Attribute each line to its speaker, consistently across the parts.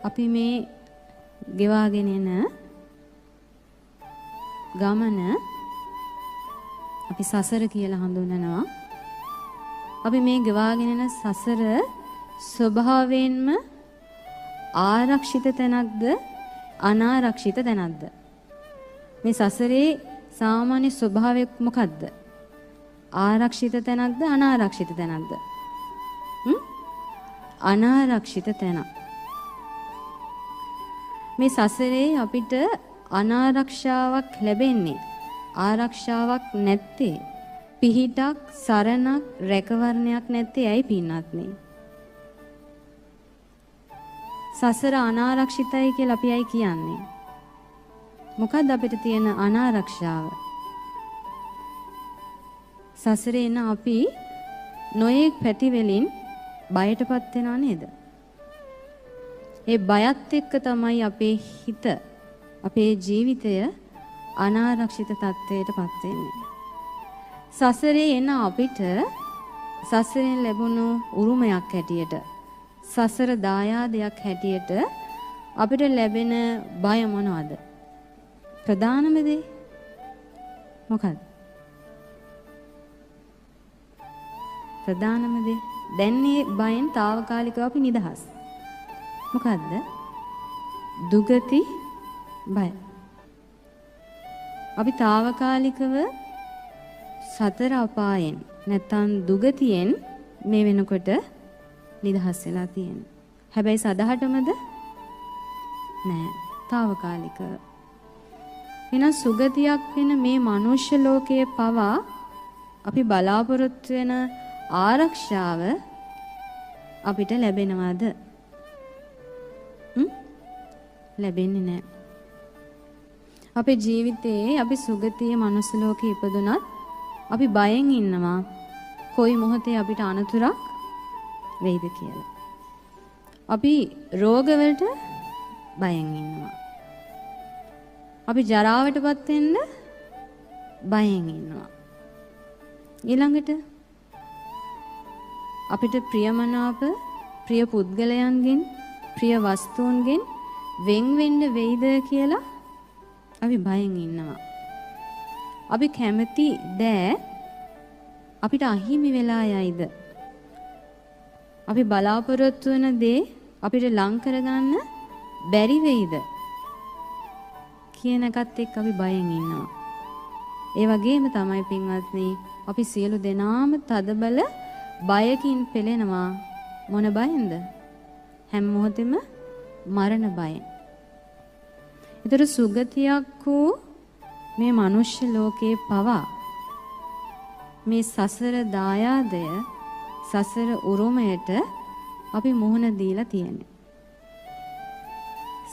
Speaker 1: අපි මේ ගෙවාගෙන එන ගමන අපි සසර කියලා හඳුන්වනවා. අපි මේ ගෙවාගෙන එන සසර ස්වභාවයෙන්ම ආරක්ෂිත තැනක්ද අනාරක්ෂිත තැනක්ද? මේ සසරේ සාමාන්‍ය ස්වභාවය මොකක්ද? ආරක්ෂිත තැනක්ද අනාරක්ෂිත තැනක්ද? අනාරක්ෂිත තැනක්. මේ සසරේ අපිට අනාරක්ෂාවක් ලැබෙන්නේ ආරක්ෂාවක් නැත්තේ පිහිටක් සරණක් රැකවරණයක් නැත්තේ ඇයි පින්නත්නේ? සසර අනාරක්ෂිතයි කියලා අපි ඇයි කියන්නේ? මොකද්ද අපිට තියෙන අනාරක්ෂාව? සසරේ එන අපි නොයෙක් පැති වලින් බයටපත් වෙනා නේද? ඒ බයත් එක්ක තමයි අපේ හිත අපේ ජීවිතය අනාරක්ෂිත තත්ත්වයටපත් වෙන්නේ. සසරේ එන අපිට සසරෙන් ලැබුණු උරුමයක් හැටියට සසර දායාදයක් හැටියට අපිට ලැබෙන බය මොනවද? ප්‍රධානම දේ මොකක්ද? ප්‍රධානම දේ දැන් මේ බයෙන් తాවකාලිකව අපි නිදහස්. මොකද්ද? දුගති බය. අපි తాවකාලිකව සතර අපායෙන් නැත්තම් දුගතියෙන් මේ වෙනකොට නිදහස් වෙලා තියෙනවා. හැබැයි සදහටමද? නෑ. తాවකාලිකව. වෙන සුගතියක් වෙන මේ මනුෂ්‍ය ලෝකයේ පවා අපි බලාපොරොත්තු වෙන ආරක්ෂාව අපිට ලැබෙනවද? ලැබෙන්නේ නැහැ. අපේ ජීවිතේ අපි සුගතියේ මනුස්ස ලෝකේ ඉපදුනත් අපි බයෙන් ඉන්නවා කොයි මොහොතේ අපිට අනතුරක් වෙයිද කියලා. අපි රෝගවලට බයෙන් ඉන්නවා. අපි ජරාවටපත් වෙන්න බයෙන් ඉන්නවා. ඊළඟට අපිට ප්‍රියමනාප ප්‍රිය පුද්ගලයන්ගෙන් ප්‍රිය වස්තුන්ගෙන් වෙන් වෙන්න වෙයිද කියලා අපි බයෙන් ඉන්නවා. අපි කැමති දෑ අපිට අහිමි වෙලා යයිද? අපි බලාපොරොත්තු වෙන දේ අපිට ලං කරගන්න බැරි වෙයිද කියන එකත් එක්ක අපි බයෙන් ඉන්නවා. ඒ වගේම තමයි පින්වත්නි අපි සියලු දෙනාම තදබල බයකින් පෙළෙනවා. මොන බයෙන්ද? හැම මොහොතෙම මරණ බයෙන්. ඒතර සුගතියක් වූ මේ මනුෂ්‍ය ලෝකේ පවා මේ සසර දායාදය සසර උරුමයට අපි මුහුණ දීලා තියෙනවා.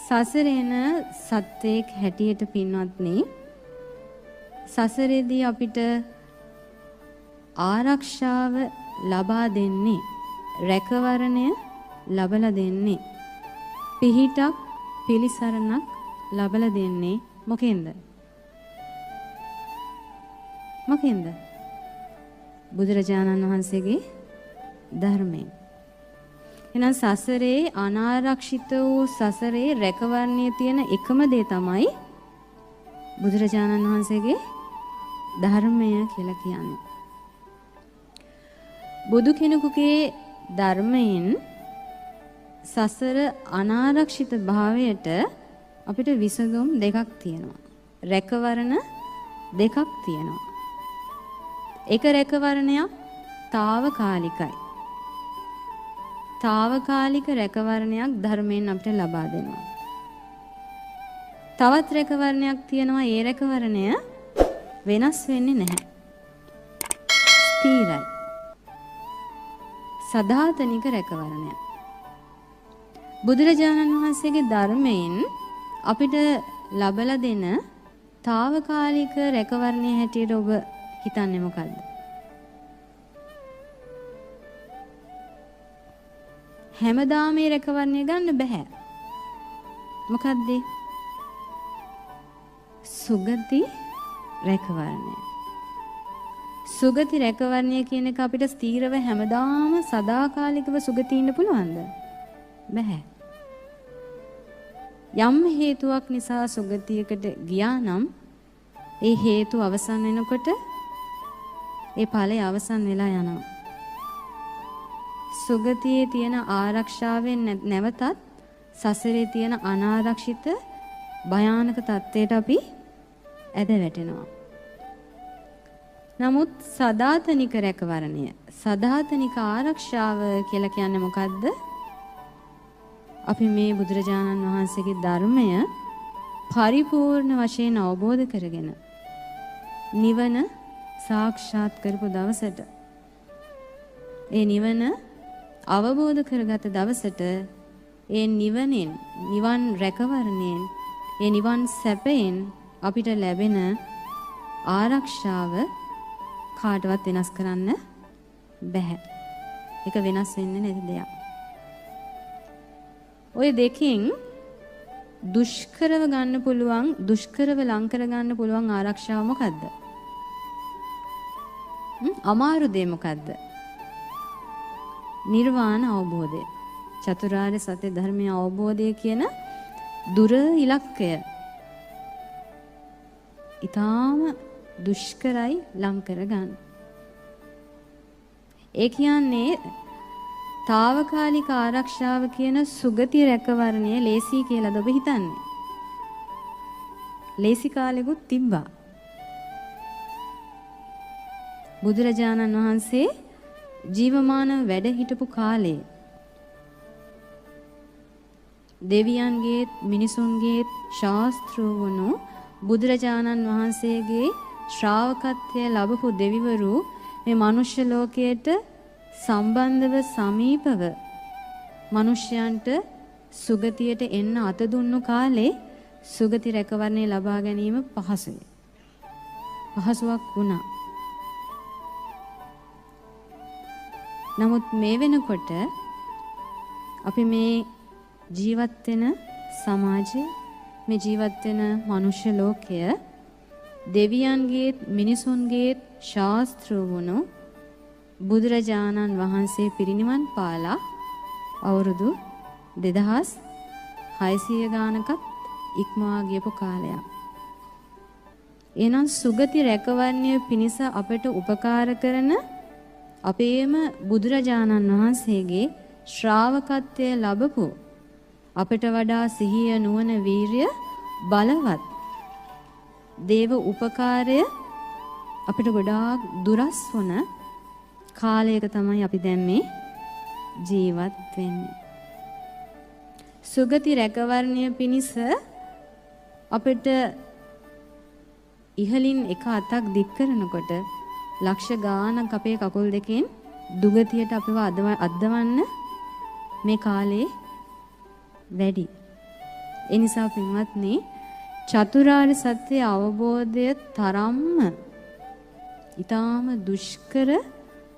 Speaker 1: සසරේන සත්‍යයක් හැටියට පින්වත්නි සසරේදී අපිට ආරක්ෂාව ලබා දෙන්නේ රැකවරණය ලබලා දෙන්නේ පිහිටක් පිළිසරණක් ලබලා දෙන්නේ මොකෙන්ද? මොකෙන්ද? බුදුරජාණන් වහන්සේගේ ධර්මයෙන්. එහෙනම් සසරේ අනාරක්ෂිත වූ සසරේ රැකවරණයේ තියෙන එකම දේ තමයි බුදුරජාණන් වහන්සේගේ ධර්මය කියලා කියන්නේ. බුදු කෙනෙකුගේ ධර්මයෙන් සසර අනාරක්ෂිත භාවයට අපිට විසඳුම් දෙකක් තියෙනවා. රැකවරණ දෙකක් තියෙනවා. එක රැකවරණයක් తాවකාලිකයි. తాවකාලික රැකවරණයක් ධර්මයෙන් අපිට ලබා දෙනවා. තවත් රැකවරණයක් තියෙනවා. ඒ රැකවරණය වෙනස් වෙන්නේ නැහැ. ස්ථිරයි. සදාතනික රැකවරණයක්. බුදුරජාණන් වහන්සේගේ ධර්මයෙන් අපිට ලබලා දෙන తాවකාලික රැකවරණයේ හැටියට ඔබ හිතන්නේ මොකද්ද? හැමදාම මේ රැකවරණය ගන්න බෑ. මොකද්ද? සුගති රැකවරණය. සුගති රැකවරණය කියන එක අපිට ස්ථීරව හැමදාම සදාකාලිකව සුගති ඉන්න පුළුවන්ද? බෑ. යම් හේතුවක් නිසා සුගතියකට ගියා නම් ඒ හේතු අවසන් වෙනකොට ඒ ඵලය අවසන් වෙලා යනවා. සුගතියේ තියෙන ආරක්ෂාවෙන් නැවතත් සසරේ තියෙන අනාරක්ෂිත භයානක තත්ත්වයට අපි ඇද වැටෙනවා. නමුත් සදාතනික රැකවරණය, සදාතනික ආරක්ෂාව කියලා කියන්නේ මොකද්ද? අපි මේ බුදුරජාණන් වහන්සේගේ ධර්මය පරිපූර්ණ වශයෙන් අවබෝධ කරගෙන නිවන සාක්ෂාත් කරපු දවසට, ඒ නිවන අවබෝධ කරගත් දවසට ඒ නිවනෙන්, නිවන් රැකවරණයෙන්, ඒ නිවන් සැපයෙන් අපිට ලැබෙන ආරක්ෂාව කාටවත් වෙනස් කරන්න බැහැ. ඒක වෙනස් වෙන්නේ නැති දෙයක්. ඔය දෙකෙන් දුෂ්කරව ගන්න පුළුවන්, දුෂ්කරව ලං කර ගන්න පුළුවන් ආරක්ෂාව මොකද්ද? අමාරු දේ මොකද්ද? නිර්වාණ අවබෝධය. චතුරාර්ය සත්‍ය ධර්මයේ අවබෝධය කියන දුර ඉලක්කය ඊටාම දුෂ්කරයි ලං කරගන්න. ඒ කියන්නේ తాවකාලික ආරක්ෂාව කියන සුගතිය රැකවරණය ලේසි කියලාද ඔබ හිතන්නේ? ලේසි කාලෙකුත් තිබ්බා. බුදුරජාණන් වහන්සේ ජීවමානව වැඩ හිටපු කාලේ දෙවියන්ගේ මිනිසුන්ගේ ශාස්ත්‍රවණු බුදුරජාණන් වහන්සේගේ ශ්‍රාවකත්වය ලැබපු දෙවිවරු මේ මනුෂ්‍ය ලෝකයට සම්බන්ධව සමීපව මිනිසයන්ට සුගතියට එන්න අත දුන්නු කාලේ සුගති රැකවරණය ලබා ගැනීම පහසුයි. පහසුවක් වුණා. නමුත් මේ වෙනකොට අපි මේ ජීවත් වෙන සමාජය, මේ ජීවත් වෙන මනුෂ්‍ය ලෝකය දෙවියන්ගේ මිනිසුන්ගේ ශාස්ත්‍ර වුණු බුදුරජාණන් වහන්සේ පිරිනිවන් පාලා අවුරුදු 2600 ගානකත් ඉක්මවා ගියපු කාලයක්. එනම් සුගති රැකවරණය පිණිස අපට උපකාර කරන අපේම බුදුරජාණන් වහන්සේගේ ශ්‍රාවකත්වය ලැබපු අපට වඩා සිහිය නුවණ වීරිය බලවත් දේව උපකාරය අපිට ගොඩාක් දුරස් වුණ කාලයක තමයි අපි දැන් මේ ජීවත් වෙන්නේ. සුගති රැකවරණය පිණිස අපිට ඉහලින් එක අතක් දික් කරනකොට ලක්ෂ ගාණක් අපේ කකුල් දෙකෙන් දුගතියට අපිව අද්දවන්න මේ කාලේ වැඩි. ඒ නිසා පින්වත්නි, චතුරාර්ය සත්‍ය අවබෝධය තරම්ම ඊටාම දුෂ්කර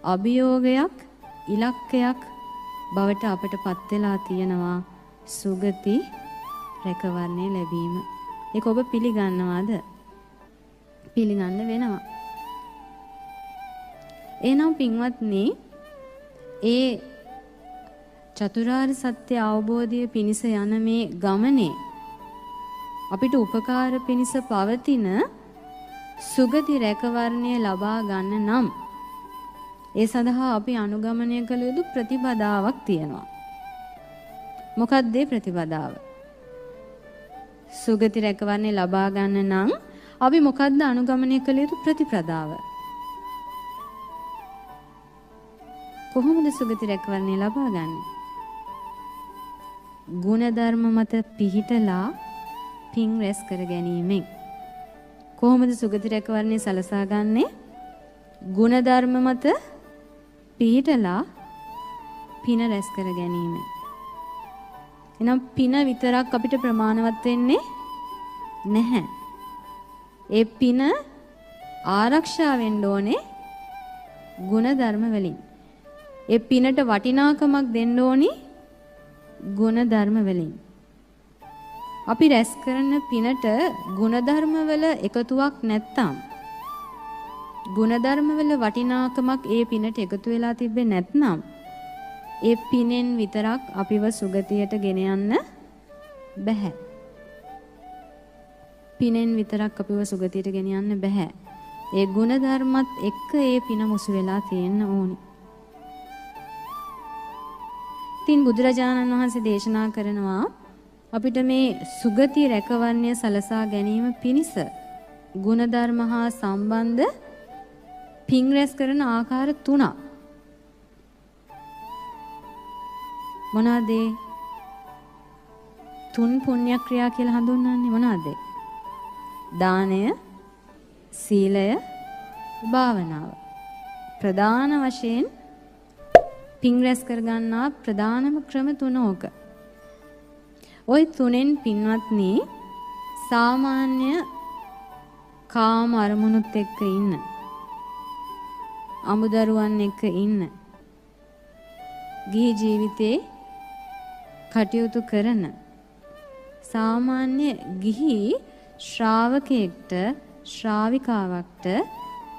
Speaker 1: අභියෝගයක්, ඉලක්කයක් බවට අපට පත් වෙලා තියෙනවා සුගති රැකවරණය ලැබීම. ඒක ඔබ පිළිගන්නවාද? පිළිගන්න වෙනවා. එනම් පින්වත්නි, ඒ චතුරාර්ය සත්‍ය අවබෝධය පිණිස යන මේ ගමනේ අපිට උපකාර පිණිස පවතින සුගති රැකවරණය ලබා ගන්න නම් ඒ සඳහා අපි අනුගමනය කළ යුතු ප්‍රතිපදාවක් තියෙනවා. මොකක්ද ඒ ප්‍රතිපදාව? සුගති රැකවරණය ලබා ගන්න නම් අපි මොකක්ද අනුගමනය කළ යුතු ප්‍රතිපදාව? කොහොමද සුගති රැකවරණය ලබා ගන්නේ? ගුණධර්ම මත පිහිටලා පින් රැස් කර ගැනීමෙන්. කොහොමද සුගති රැකවරණය සලසා ගන්නේ? ගුණධර්ම මත පිහිටලා පින රැස් කර ගැනීමෙන්. එහෙනම් පින විතරක් අපිට ප්‍රමාණවත් වෙන්නේ නැහැ. ඒ පින ආරක්ෂා වෙන්න ඕනේ ගුණධර්ම වලින්. ඒ පිනට වටිනාකමක් දෙන්න ඕනි ගුණධර්ම වලින්. අපි රැස් කරන පිනට ගුණධර්ම වල එකතුවක් නැත්තම්, ගුණධර්ම වල වටිනාකමක් ඒ පිනට එකතු වෙලා තිබෙන්නේ නැත්නම් ඒ පිනෙන් විතරක් අපිව සුගතියට ගෙන යන්න බෑ. පිනෙන් විතරක් අපිව සුගතියට ගෙනියන්න බෑ. ඒ ගුණධර්මත් එක්ක ඒ පින මුසු වෙලා තියෙන්න ඕනි. තින් බුදුරජාණන් වහන්සේ දේශනා කරනවා අපිට මේ සුගති රැකවරණය සලසා ගැනීම පිණිස ගුණධර්ම හා සම්බන්ධ පින් රැස් කරන ආකාර 3ක්. මොනවාද? 3 පුණ්‍ය ක්‍රියා කියලා හඳුන්වන්නේ මොනවාද? දානය, සීලය, භාවනාව. ප්‍රධාන වශයෙන් පින් රැස් කරගන්නා ප්‍රධානම ක්‍රම 3 ඕක. ওই 3න් පින්වත්නි සාමාන්‍ය කාම අරමුණුත් එක්ක ඉන්න, අමුදරුවන් එක්ක ඉන්න, ගිහි ජීවිතේ කටයුතු කරන සාමාන්‍ය ගිහි ශ්‍රාවකයෙක්ට ශ්‍රාවිකාවක්ට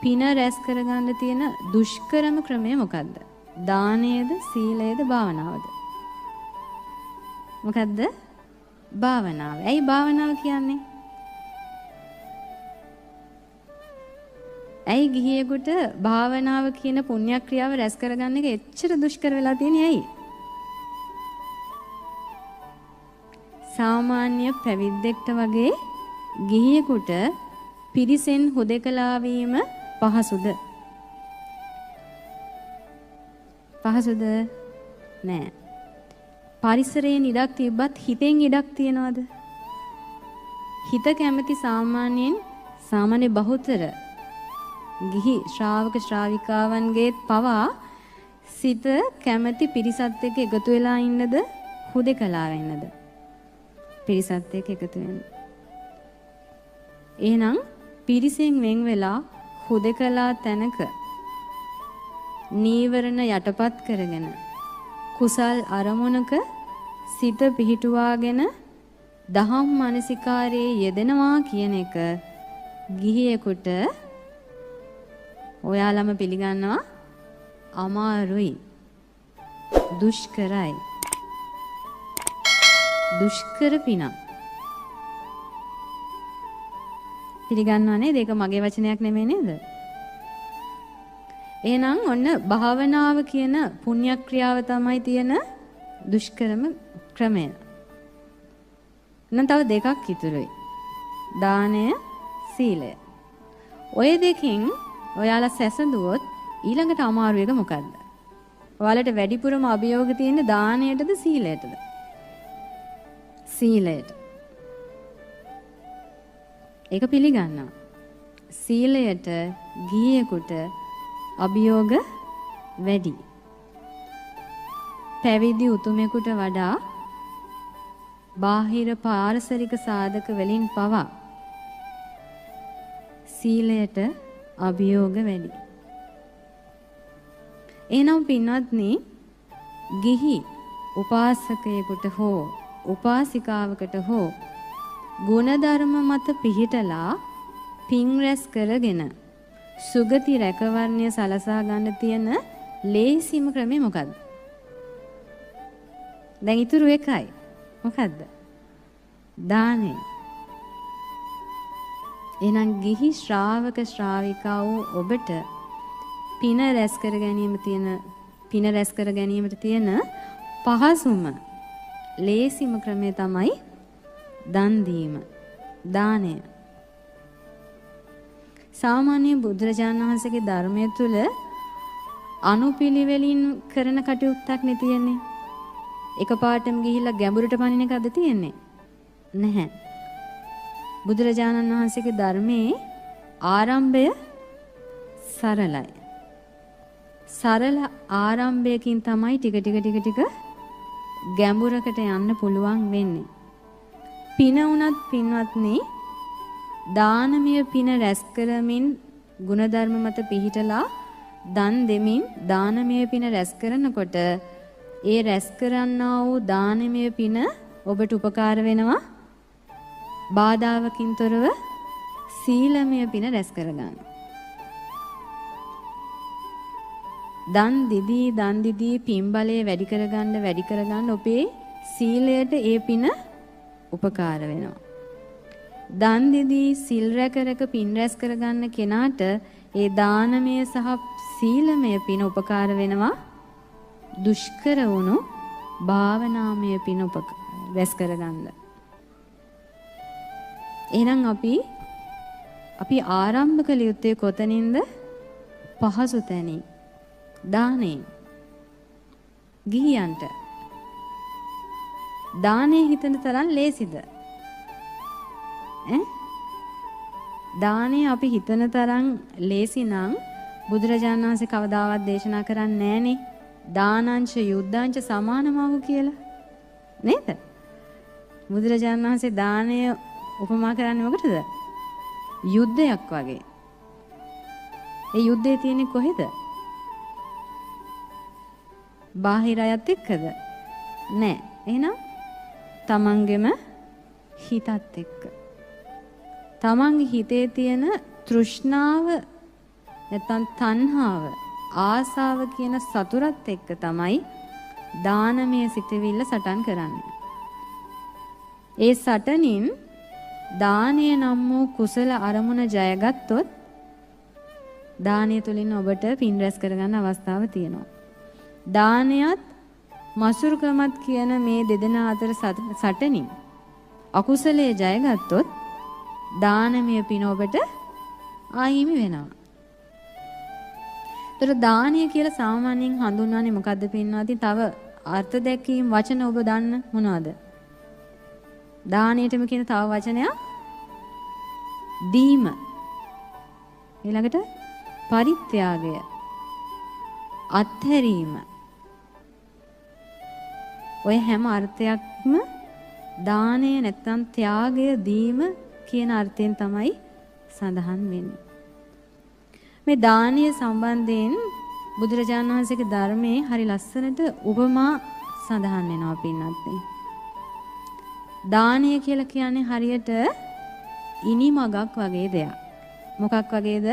Speaker 1: පින රැස් කරගන්න තියෙන දුෂ්කරම ක්‍රමය මොකද්ද? දානයේද, සීලයේද, භාවනාවද? මොකද්ද? භාවනාව. ඇයි භාවනාව කියන්නේ? ඇයි ගිහියෙකුට භාවනාව කියන පුණ්‍ය ක්‍රියාව රැස් කරගන්න එක එච්චර දුෂ්කර වෙලා තියෙන්නේ ඇයි? සාමාන්‍ය පැවිද්දෙක්ට වගේ ගිහියෙකුට පිරිසෙන් හුදෙකලා වීම පහසුද? පහසුද? නෑ. පරිසරයෙන් ඉඩක් තිබ්බත් හිතෙන් ඉඩක් තියනවද? හිත කැමති සාමාන්‍ය බහුතර ගිහි ශ්‍රාවක ශ්‍රාවිකාවන්ගේ පවා සිත කැමති පිරිසත් එක්ක එකතු වෙලා ඉන්නද, හුදෙකලා වෙන්නද? පිරිසත් එක්ක එකතු වෙන්න. එහෙනම් පිරිසෙන් වෙන් වෙලා හුදෙකලා තැනක නීවරණ යටපත් කරගෙන කුසල් අරමුණක සිත පිහිටුවාගෙන දහම් මානසිකාරයේ යෙදෙනවා කියන එක ගිහියෙකුට ඔයාලම පිළිගන්නවා අමාරුයි, දුෂ්කරයි, දුෂ්කර පිනක්. පිළිගන්නවා නේද? ඒක මගේ වචනයක් නෙමෙයි නේද? එහෙනම් ඔන්න භාවනාව කියන පුණ්‍ය ක්‍රියාව තමයි තියෙන දුෂ්කරම ක්‍රමය. නම් තව දෙකක් ඉතුරුයි. දානය, සීලය. ඔය දෙකෙන් ඔයාලා සැසඳුවොත් ඊළඟට අමාරු එක මොකද්ද? ඔයාලට වැඩිපුරම අභියෝග තියෙන්නේ දානයටද සීලයටද? සීලයට. ඒක පිළිගන්නවා. සීලයට ගිහියෙකුට අභියෝග වැඩි. පැවිදි උතුමෙකුට වඩා බාහිර පාරසරික සාධක වලින් පවා සීලයට අභියෝග වැඩි. එනම් පින්වත්නි, ගිහි උපාසකයෙකුට හෝ උපාසිකාවකට හෝ ගුණධර්ම මත පිහිටලා පින් රැස් කරගෙන සුගති රැකවරණය සලසා ගන්න තියෙන ලේසිම ක්‍රමය මොකද්ද? දැන් ඉතුරු එකයි. මොකද්ද? දානය. එහෙනම් ගිහි ශ්‍රාවක ශ්‍රාවිකාවෝ ඔබට පින රැස් කර ගැනීමට තියෙන පහසුම ලේසිම ක්‍රමය තමයි දන් දීම, දානය. සාමාන්‍ය බුදුරජාණන් වහන්සේගේ ධර්මය තුල අනුපිළිවෙලින් කරන කටයුත්තක් නේ තියෙන්නේ. එකපාරටම ගිහිල්ලා ගැඹුරට පනින එකද තියෙන්නේ? නැහැ. බුදුරජාණන් වහන්සේගේ ධර්මයේ ආරම්භය සරලයි. සරල ආරම්භයකින් තමයි ටික ටික ගැඹුරකට යන්න පුළුවන් වෙන්නේ. පින උනත් පින්වත්නි, දානමය පින රැස් කරමින් ගුණධර්ම මත පිහිටලා දන් දෙමින් දානමය පින රැස් කරනකොට ඒ රැස් කරන්නා වූ දානමය පින ඔබට උපකාර වෙනවා බාධාවකින් තොරව සීලමය පින රැස් කරගන්න. දන් දිදී පින් බලය වැඩි කරගන්න ඔබේ සීලයට ඒ පින උපකාර වෙනවා. දන් දෙදී සිල් රැක රැක පින් රැස් කරගන්න කෙනාට ඒ දානමය සහ සීලමය පින උපකාර වෙනවා දුෂ්කර වුණු භාවනාමය පින රැස් කරගන්න. එහෙනම් අපි ආරම්භ කළ යුත්තේ කොතනින්ද? පහසු තැනින්. දානෙන්. ගිහියන්ට දානේ හිතන තරම් ලේසිද? දානේ අපි හිතන තරම් ලේසි නම් බුදුරජාණන් වහන්සේ කවදාවත් දේශනා කරන්නේ නැහනේ. දානංච යුද්ධංච සමානමව කියලා. නේද? බුදුරජාණන් වහන්සේ දානය උපමා කරන්නේ මොකටද? යුද්ධයක් වගේ. ඒ යුද්ධය තියෙන්නේ කොහෙද? බාහිර අයත් එක්කද? නෑ. එහෙනම් තමන්ගෙම හිතත් එක්ක. තමන්ගේ හිතේ තියෙන තෘෂ්ණාව නැත්නම් තණ්හාව, ආසාව කියන සතුරත් එක්ක තමයි දානමය සිතවිල්ල සටන් කරන්නේ. ඒ සටනින් දානය නම් වූ කුසල අරමුණ ජයගත්තොත් දානය තුලින් ඔබට පින් රැස් කරගන්න අවස්ථාව තියෙනවා. දානයත් මසුරුකමත් කියන මේ දෙදෙනා අතර සටනින් අකුසලයේ ජයගත්තොත් දානමය පින ඔබට ආයිමි වෙනවා. ඒතර දානය කියලා සාමාන්‍යයෙන් හඳුන්වන්නේ මොකද්ද පින්වත්නි? තව අර්ථ දැක්වීම වචන ඔබ දන්න මොනවද? දානයටම කියන තව වචනයක් දීම. ඊළඟට පරිත්‍යාගය, අත්හැරීම. ඔය හැම අර්ථයක්ම දානය නැත්නම් ත්‍යාගය, දීම කියන අර්ථයෙන් තමයි සඳහන් වෙන්නේ. මේ දානීය සම්බන්ධයෙන් බුදුරජාණන් වහන්සේගේ ධර්මයේ හරි ලස්සනට උපමා සඳහන් වෙනවා පින්නත්නේ. දානය කියලා කියන්නේ හරියට ඉනිමගක් වගේ දෙයක්. මොකක් වගේද?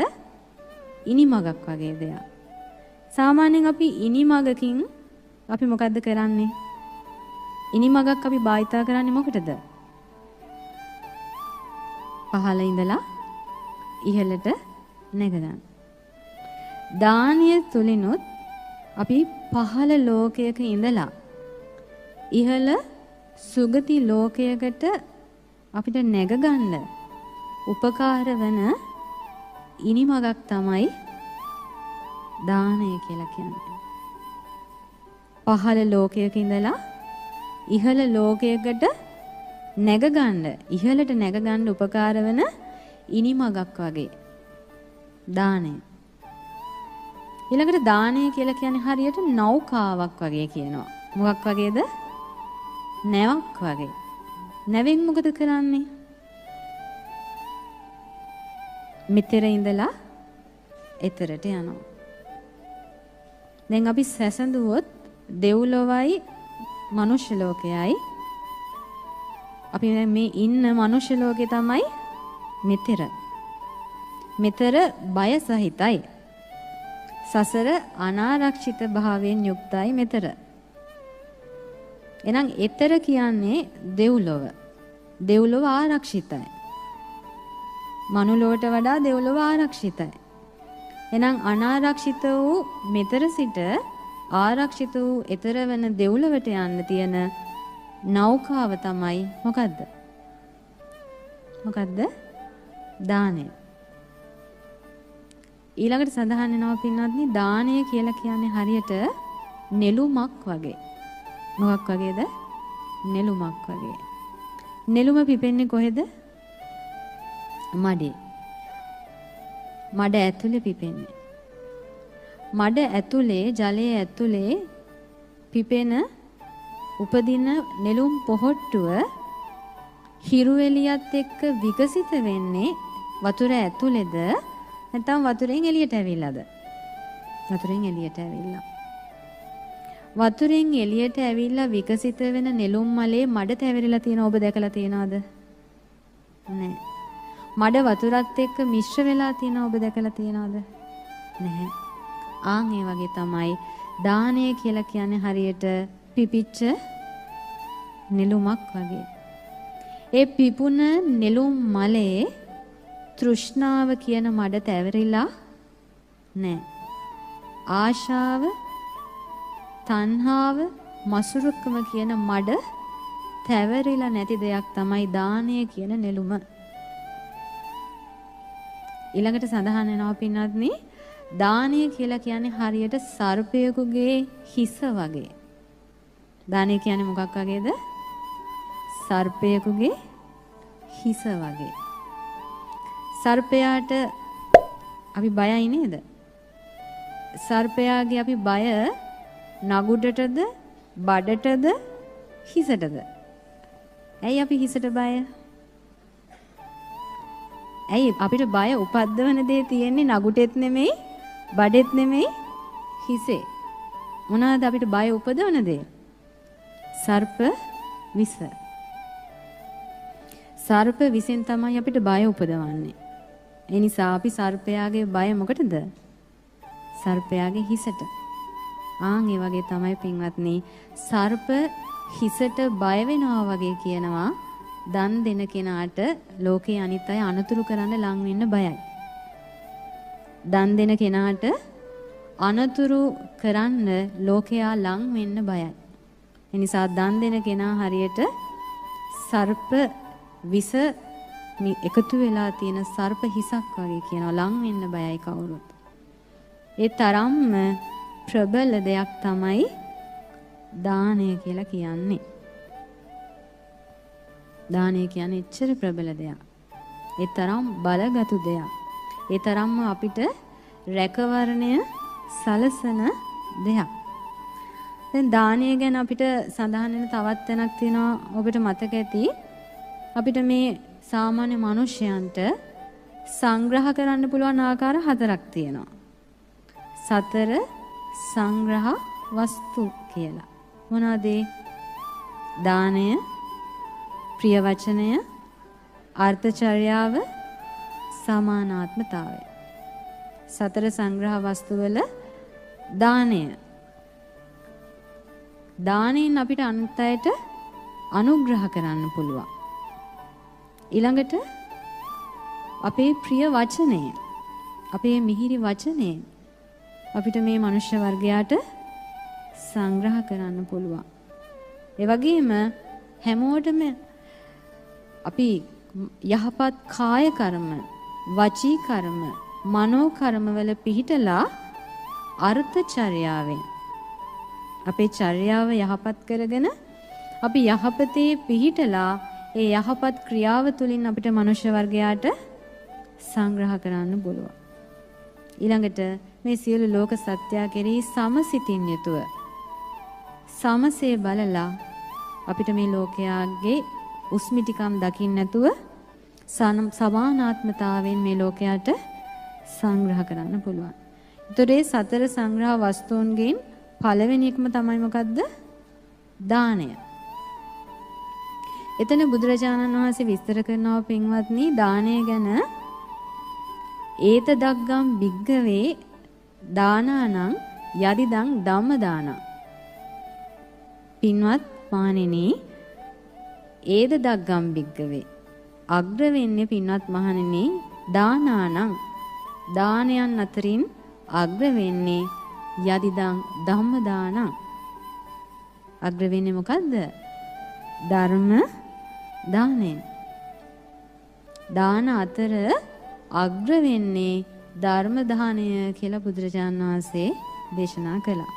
Speaker 1: ඉනිමගක් වගේ දෙයක්. සාමාන්‍යයෙන් අපි ඉනිමගකින් අපි මොකද්ද කරන්නේ? ඉනිමගක් අපි භාවිතා කරන්නේ මොකටද? පහළ ඉඳලා ඉහළට නැගගන්න. දානීය තුලිනුත් අපි පහළ ලෝකයක ඉඳලා ඉහළ සුගති ලෝකයකට අපිට නැගගන්න උපකාර වෙන ඉනිමගක් තමයි දානය කියලා කියන්නේ. පහළ ලෝකයක ඉඳලා ඉහළ ලෝකයකට නැගගන්න, ඉහළට නැගගන්න උපකාර වෙන ඉනිමගක් වගේ දානය. ඊළඟට දානය කියලා කියන්නේ හරියට නෞකාවක් වගේ කියනවා. මොකක් වගේද? නැවක් වගේ. නැවෙන් මොකද කරන්නේ? මෙතර ඉඳලා එතරට යනවා. දැන් අපි සැසඳුවොත් දෙව්ලොවයි මනුෂ්‍ය ලෝකයයි. අපි මේ ඉන්න මනුෂ්‍ය ලෝකේ තමයි මෙතර. මෙතර බය සහිතයි. සසර අනාරක්ෂිත භාවයෙන් යුක්තයි මෙතර. එහෙනම් එතර කියන්නේ දෙව්ලොව. දෙව්ලොව ආරක්ෂිතයි. මනුලොවට වඩා දෙව්ලොව ආරක්ෂිතයි. එහෙනම් අනාරක්ෂිත වූ මෙතර සිට ආරක්ෂිත වූ එතර වෙන දෙව්ලොවට යන්න තියෙන නෞකාව තමයි මොකද්ද? මොකද්ද? දානය. ඊළඟට සඳහන් වෙනවා පින්වත්නි, දානය කියලා කියන්නේ හරියට නෙළුමක් වගේ. මොකක් වගේද? නෙළුමක් වගේ. නෙළුම පිපෙන්නේ කොහෙද? මඩේ. මඩ ඇතුලේ පිපෙන්නේ. මඩ ඇතුලේ, ජලයේ ඇතුලේ පිපෙන උපදින නෙළුම් පොහොට්ටුව හිරු එළියත් එක්ක විකසිත වෙන්නේ වතුර ඇතුලේද නැත්නම් වතුරෙන් එළියට ඇවිල්ලාද? වතුරෙන් එළියට ඇවිල්ලා. වතුරෙන් එළියට ඇවිල්ලා විකසිත වෙන නෙළුම් මලේ මඩ තැවිරිලා තියෙන ඔබ දැකලා තියෙනවද? නැහැ. මඩ වතුරත් එක්ක මිශ්‍ර වෙලා තියෙන ඔබ දැකලා තියෙනවද? නැහැ. ආන් ඒ වගේ තමයි දානය කියලා කියන්නේ හරියට පිපිච්ච නෙළුමක් වගේ. ඒ පිපුණ නෙළුම් මලේ තෘෂ්ණාව කියන මඩ තැවරිලා නැහැ. ආශාව, තණ්හාව, මසුරුකම කියන මඩ තැවරිලා නැති දෙයක් තමයි දානය කියන නෙළුම. ඊළඟට සඳහන් වෙනවා පින්වත්නි, දානය කියලා කියන්නේ හරියට සර්පයෙකුගේ හිස වගේ. දානය කියන්නේ මොකක් වගේද? සර්පයෙකුගේ හිස වගේ. සර්පයාට අපි බයයි නේද? සර්පයාගේ අපි බය නගුඩටද, බඩටද, හිසටද? ඇයි අපි හිසට බය? ඇයි අපිට බය උපද්දවන දේ තියෙන්නේ නගුටෙත් නෙමෙයි, බඩෙත් නෙමෙයි, හිසේ. මොනවාද අපිට බය උපදවන දේ? සර්ප විස. සර්ප විසෙන් තමයි අපිට බය උපදවන්නේ. ඒ නිසා අපි සර්පයාගේ බය මොකටද? සර්පයාගේ හිසට. ආන් ඒ වගේ තමයි පින්වත්නි, සර්ප හිසට බය වෙනවා වගේ කියනවා දන් දෙන කෙනාට ලෝකේ අනිත් අය අනතුරු කරන්න ලං වෙන්න බයයි. දන් දෙන කෙනාට අනතුරු කරන්න ලෝකයා ලං වෙන්න බයයි. ඒ නිසා දන් දෙන කෙනා හරියට සර්ප විස එකතු වෙලා තියෙන සර්ප හිසක් වගේ කියනවා. ලං වෙන්න බයයි කවුරුත්. ඒ තරම්ම ප්‍රබල දෙයක් තමයි දානය කියලා කියන්නේ. දානය කියන්නේ එච්චර ප්‍රබල දෙයක්. ඒ තරම් බලගත් දෙයක්. ඒ තරම්ම අපිට රැකවරණය සලසන දෙයක්. දැන් දානය ගැන අපිට සඳහන් වෙන තවත් තැනක් තියෙනවා. ඔබට මතක ඇති. අපිට මේ සාමාන්‍ය මිනිසයන්ට සංග්‍රහ කරන්න පුළුවන් ආකාර 4ක් තියෙනවා. 4 සංග්‍රහ වස්තු කියලා. මොනවාද? දානය, ප්‍රිය වචනය, අර්ථචර්යාව, සමානාත්මතාවය. 4 සංග්‍රහ වස්තු වල දානය. දානෙන් අපිට අනිත් අයට අනුග්‍රහ කරන්න පුළුවන්. ඊළඟට අපේ ප්‍රිය වචනය, අපේ මිහිරි වචනය අපිට මේ මනුෂ්‍ය වර්ගයාට සංග්‍රහ කරන්න පුළුවන්. ඒ වගේම හැමෝටම අපි යහපත් කාය කර්ම, වචී කර්ම, මනෝ කර්ම වල පිහිටලා අර්ථචර්යාවෙන් අපේ චර්යාව යහපත් කරගෙන අපි යහපතේ පිහිටලා ඒ යහපත් ක්‍රියාව තුළින් අපිට මනුෂ්‍ය වර්ගයාට සංග්‍රහ කරන්න පුළුවන්. ඊළඟට මේ සියලු ලෝක සත්‍යය කෙරෙහි සමසිතින් යුතුව සමසේ බලලා අපිට මේ ලෝකයාගේ උස්මිටිකම් දකින්න නැතුව සමානාත්මතාවයෙන් මේ ලෝකයට සංග්‍රහ කරන්න පුළුවන්. ඒතොර ඒ 4 සංග්‍රහ වස්තුන්ගෙන් පළවෙනි එකම තමයි මොකද්ද? දානය. එතන බුදුරජාණන් වහන්සේ විස්තර කරනවා පින්වත්නි දානය ගැන. ඒත දග්ගම් බිග්ගවේ දානානං යදිදං ධම්ම දානං. පින්වත් මහණෙනි, ඒද දග්ගම් බිග්ගවේ අග්‍ර වෙන්නේ පින්වත් මහණෙනි දානානං, දානයන් අතරින් අග්‍ර වෙන්නේ යදිදං ධම්ම දානං. අග්‍ර වෙන්නේ මොකද්ද? ධර්ම දානය. දාන අතර අග්‍ර වෙන්නේ ධර්ම දානය කියලා බුදුරජාණන් වහන්සේ දේශනා කළා.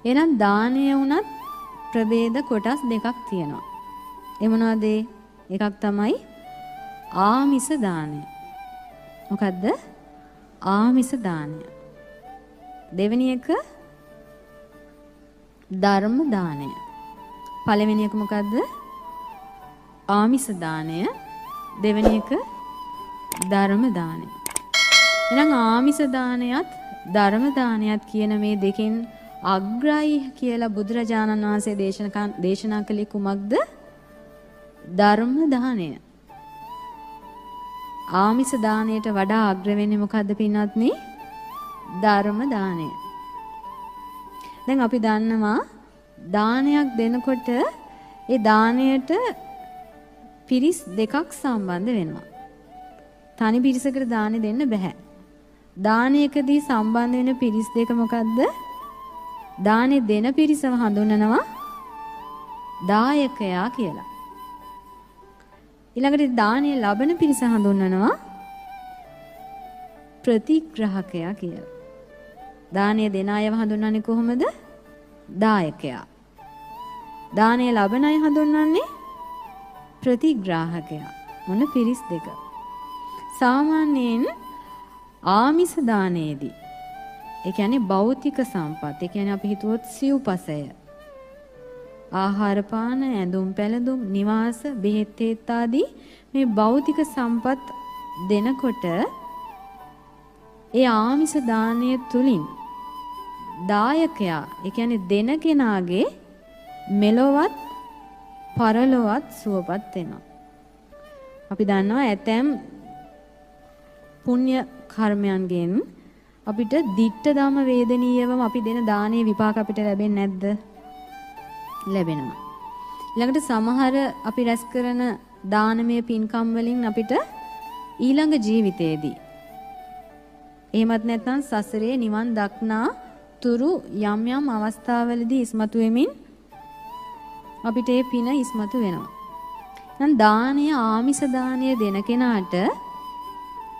Speaker 1: එහෙනම් දානය වුණත් ප්‍රභේද කොටස් දෙකක් තියෙනවා. ඒ මොනවාද? එකක් තමයි ආමිස දානය. මොකද්ද? ආමිස දානය. දෙවෙනි එක ධර්ම දානය. පළවෙනි එක මොකද්ද? ආමිස දානය. දෙවෙනි එක ධර්ම දානය. එහෙනම් ආමිස දානයත් ධර්ම දානයත් කියන මේ දෙකෙන් අග්‍රයි කියලා බුදුරජාණන් වහන්සේ දේශනා කළේ කුමක්ද? ධර්ම දානය. ආමිස දානයට වඩා අග්‍ර වෙන්නේ මොකද්ද පින්වත්නි? ධර්ම දානය. දැන් අපි දන්නවා දානයක් දෙනකොට ඒ දාණයට පිරිස් දෙකක් සම්බන්ධ වෙනවා. තනි පිරිසකට දාණය දෙන්න බෑ. දානයකදී සම්බන්ධ වෙන පිරිස් දෙක මොකද්ද? දානෙ දෙන පිරිසව හඳුන්වනවා දායකයා කියලා. ඊළඟට දානය ලබන පිරිස හඳුන්වනවා ප්‍රතිග්‍රාහකයා කියලා. දානය දෙන අයව හඳුන්වන්නේ කොහොමද? දායකයා. දානය ලබන අය හඳුන්වන්නේ ප්‍රතිග්‍රාහකයා. මොන පිරිස් දෙක. සාමාන්‍යයෙන් ආමිස දානයේදී ඒ කියන්නේ භෞතික සම්පත්. ඒ කියන්නේ අපි හිතුවොත් සිව්පසය. ආහාර පාන, ඇඳුම් පැළඳුම්, නිවාස, බෙහෙත් හේත් ආදී මේ භෞතික සම්පත් දෙනකොට ඒ ආමිස දානය තුලින් දායකයා, ඒ කියන්නේ දෙන කෙනාගේ මෙලොවත් පරලොවත් සුවපත් වෙනවා. අපි දන්නවා ඇතැම් පුණ්‍ය කර්මයන්ගෙන් අපිට ditta ධම වේදනීයවම අපි දෙන දානයේ විපාක අපිට ලැබෙන්නේ නැද්ද? ලැබෙනවා. ඊළඟට සමහර අපි රැස් කරන දානමය පින්කම් වලින් අපිට ඊළඟ ජීවිතයේදී එහෙමත් නැත්නම් සසරේ නිවන් දක්නා තුරු යම් යම් අවස්ථාවලදී ඉස්මතු වෙමින් අපිට ඒ පින ඉස්මතු වෙනවා. දැන් දානය ආමිස දානය දෙන කෙනාට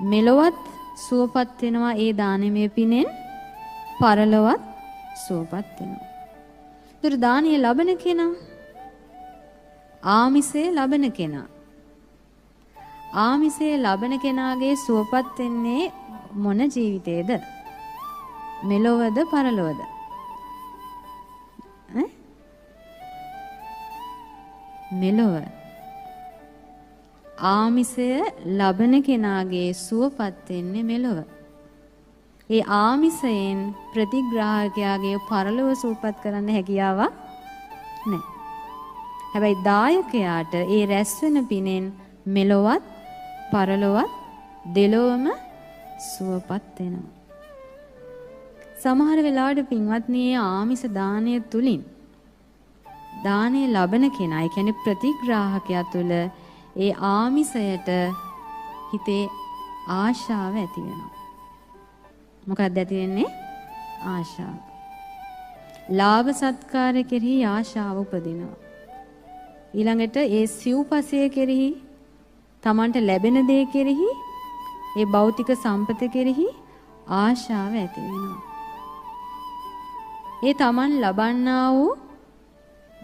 Speaker 1: මෙලොවත් සුවපත් වෙනවා ඒ දානමය පිනෙන්, පරලොවත් සුවපත් වෙනවා. ඒතර දානය ලබන කෙනා, ආමිසය ලබන කෙනා, ආමිසය ලබන කෙනාගේ සුවපත් වෙන්නේ මොන ජීවිතේද? මෙලොවද පරලොවද? මෙලොව. ආමිසය ලබන කෙනාගේ සුවපත් වෙන්නේ මෙලොව. ඒ ආමිසයෙන් ප්‍රතිග්‍රාහකයාගේ පරලොව සුවපත් කරන්න හැකියාවක් නැහැ. හැබැයි දායකයාට ඒ රැස් වෙන පිනෙන් මෙලොවත් පරලොවත් දෙලොවම සුවපත් වෙනවා. සමහර වෙලාවට පින්වත්නි ආමිස දානය තුලින් දානය ලබන කෙනා, ඒ කියන්නේ ප්‍රතිග්‍රාහකයා තුල ඒ ආමිසයට හිතේ ආශාව ඇති වෙනවා. මොකක්ද ඇති වෙන්නේ? ආශාව. ලාභ සත්කාර කෙරෙහි ආශාව උපදිනවා. ඊළඟට ඒ සිව්පසය කෙරෙහි, Tamanට ලැබෙන දේ කෙරෙහි, ඒ භෞතික සම්පත කෙරෙහි ආශාව ඇති වෙනවා. ඒ Taman ලබන්නා වූ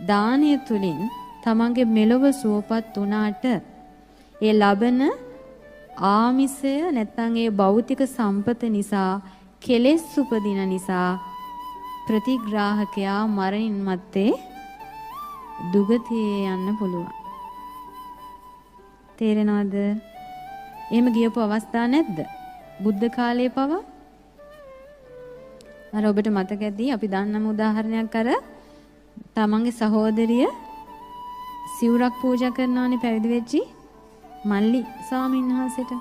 Speaker 1: දානය තුලින් තමන්ගේ මෙලොව සුවපත් වුණාට ඒ ලබන ආමිසය නැත්නම් ඒ භෞතික සම්පත නිසා කෙලෙස් උපදින නිසා ප්‍රතිග්‍රාහකයා මරණින් මත්තේ දුගතියේ යන්න පුළුවන්. තේරෙනවද? එහෙම ගියපු අවස්ථා නැද්ද? බුද්ධ කාලයේ පවා අර ඔබට මතක ඇති අපි දන්නම උදාහරණයක් අර තමන්ගේ සහෝදරිය සිවුරක් පූජා කරනවානේ පැවිදි වෙච්චි මල්ලි ස්වාමීන් වහන්සේට.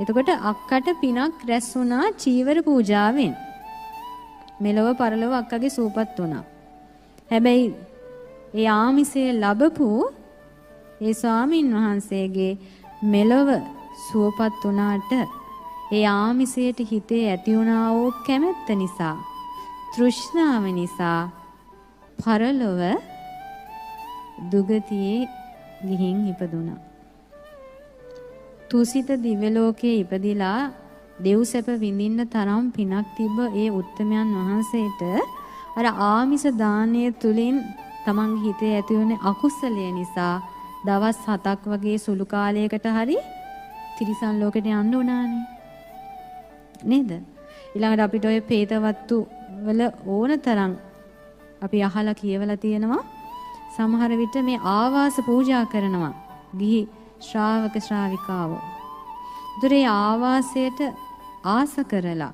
Speaker 1: එතකොට අක්කට පිනක් රැස් වුණා චීවර පූජාවෙන්. මෙලොව පරලොව අක්කගේ සූපත් වුණා. හැබැයි ඒ ආමිසය ලැබපු ඒ ස්වාමීන් වහන්සේගේ මෙලොව සුවපත් වුණාට ඒ ආමිසයට හිතේ ඇති වුණා වූ කැමැත්ත නිසා, තෘෂ්ණාව නිසා පරලොව දුගතියේ ගිහින් ඉපදුණා. තුසිත දිව්‍ය ලෝකයේ ඉපදිලා දෙව් සැප විඳින්න තරම් පිනක් තිබ්බ ඒ උත්තමයන් වහන්සේට අර ආමිස දානය තුලින් තමන්ගේ හිතේ ඇති වුණේ අකුසලය නිසා දවස් 7ක් වගේ සුළු කාලයකට හරි තිරිසන් ලෝකෙට යන්න උනානේ. නේද? ඊළඟට අපිට ඔය പ്രേතවත්තු වල ඕන තරම් අපි අහලා කියවලා තියෙනවා. සමහර විට මේ ආවාස පූජා කරනවා ගිහි ශ්‍රාවක ශ්‍රාවිකාවෝ. උදේ ආවාසයට ආස කරලා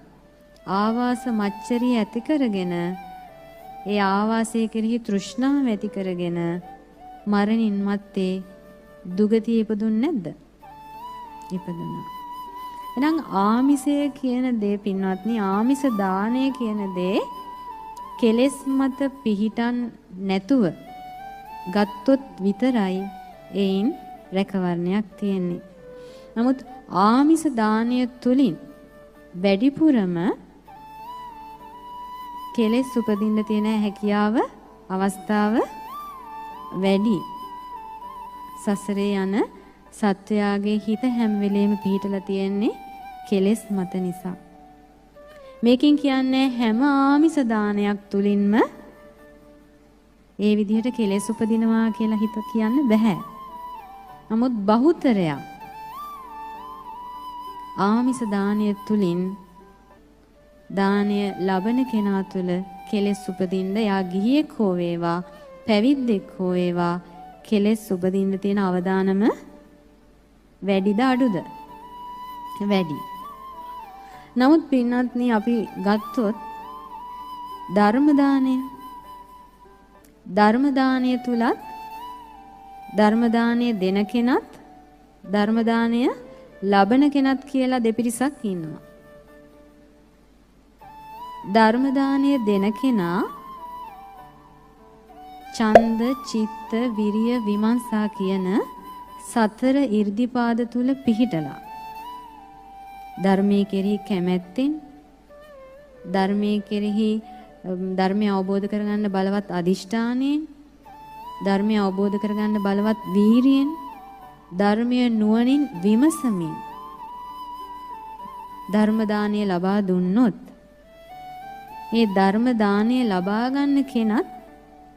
Speaker 1: ආවාස මච්චරිය ඇති කරගෙන ඒ ආවාසයේ කෙරෙහි තෘෂ්ණාව ඇති කරගෙන මරණින් මත්තේ දුගතිය ඉපදුන්නේ නැද්ද? ඉපදුණා. එහෙනම් ආමිසය කියන දේ පින්වත්නි, ආමිස දානය කියන දේ කෙලෙස් මත පිහිටන් නැතුව ගත්තොත් විතරයි එයින් රැකවරණයක් තියෙන්නේ. නමුත් ආමිස දානය තුලින් වැඩිපුරම කෙලෙස් උපදින්න තියෙන හැකියාව අවස්ථාව වැඩි. සසරේ යන සත්වයාගේ හිත හැම වෙලෙම පිහිටලා තියෙන්නේ කෙලෙස් මත නිසා. මේකෙන් කියන්නේ හැම ආමිස දානයක් තුලින්ම ඒ විදිහට කෙලෙස් උපදිනවා කියලා හිත කියන්න බෑ. නමුත් බහුතරයක් ආමිස දානය තුලින් දානය ලබන කෙනා තුළ කෙලෙස් උපදින්න යා ගිහියෙක් හෝ වේවා පැවිද්දෙක් හෝ වේවා කෙලෙස් උපදින්න තියෙන අවදානම වැඩිද අඩුද? වැඩි. නමුත් පින්වත්නි අපි ගත්තොත් ධර්ම දානය තුලත් ධර්ම දානය දෙන කෙනත් ධර්ම දානය ලබන කෙනත් කියලා දෙපිරිසක් ඉන්නවා. ධර්ම දානය දෙන කෙනා ඡන්ද, චිත්ත, විරිය, විමර්ශා කියන සතර 이르දිපාද තුල පිහිටලා ධර්මයේ කෙරෙහි කැමැත්තෙන් ධර්මයේ කෙරෙහි ධර්මය අවබෝධ කරගන්න බලවත් අදිෂ්ඨානයෙන් ධර්මය අවබෝධ කරගන්න බලවත් වීරියෙන් ධර්මය නුවණින් විමසමින් ධර්ම දානය ලබා දුන්නොත් ඒ ධර්ම දානය ලබා ගන්න කෙනත්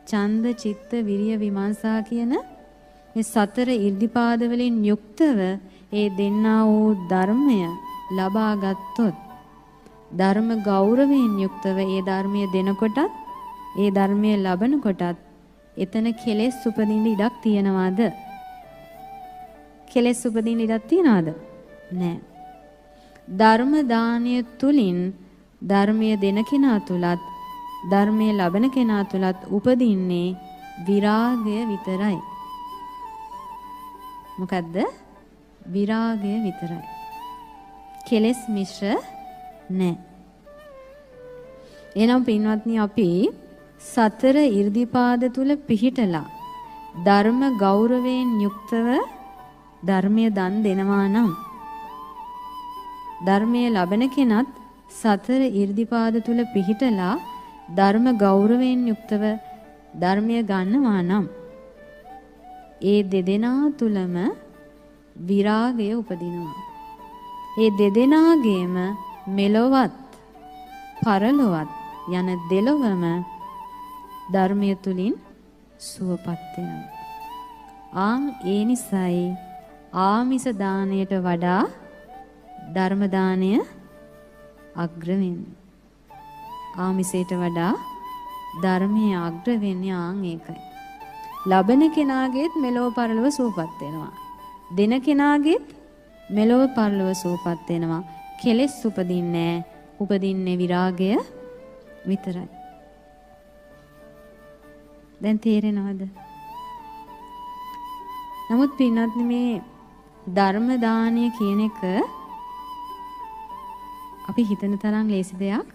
Speaker 1: ඡන්ද, චිත්ත, විරිය, විමර්ශා කියන මේ සතර 이르දිපාද වලින් යුක්තව ඒ දෙන්නා වූ ධර්මය ලබා ගත්තොත් ධර්ම ගෞරවයෙන් යුක්තව ඒ ධර්මය දෙනකොටත් ඒ ධර්මය ලබනකොටත් එතන කෙලෙස් උපදින්න ඉඩක් තියනවාද? කෙලෙස් උපදින්න ඉඩක් තියනවාද? නැහැ. ධර්ම දානය තුලින් ධර්මය දෙන කෙනා තුලත් ධර්මය ලබන කෙනා තුලත් උපදින්නේ විරාගය විතරයි. මොකද්ද? විරාගය විතරයි. කෙලෙස් මිශ්‍ර නැහැ. එනම් පින්වත්නි අපි සතර 이르දිපාද තුල පිහිටලා ධර්ම ගෞරවයෙන් යුක්තව ධර්මය දන් දෙනවා නම් ධර්මය ලබන කෙනත් සතර 이르දිපාද තුල පිහිටලා ධර්ම ගෞරවයෙන් යුක්තව ධර්මය ගන්නවා නම් ඒ දෙදෙනා තුලම විරාගය උපදිනවා. ඒ දෙදෙනාගේම මෙලොවත් පරලොවත් යන දෙලොවම ධර්මය තුලින් සුවපත් වෙනවා. ඒ නිසායි ආමිස දාණයට වඩා ධර්ම දාණය අග්‍ර වෙන්නේ. ආමිසයට වඩා ධර්මයේ අග්‍ර වෙන්නේ ඒකයි. ලබන කෙනාගේත් මෙලොව පරලොව සුවපත් වෙනවා. දෙන කෙනාගේත් මෙලොව පරලොව සුවපත් වෙනවා. කෙලෙස් උපදින්නේ විරාගය විතරයි. දැන් තේරෙනවද? නමුත් පින්වත්නි මේ ධර්ම දානය කියන එක අපි හිතන තරම් ලේසි දෙයක්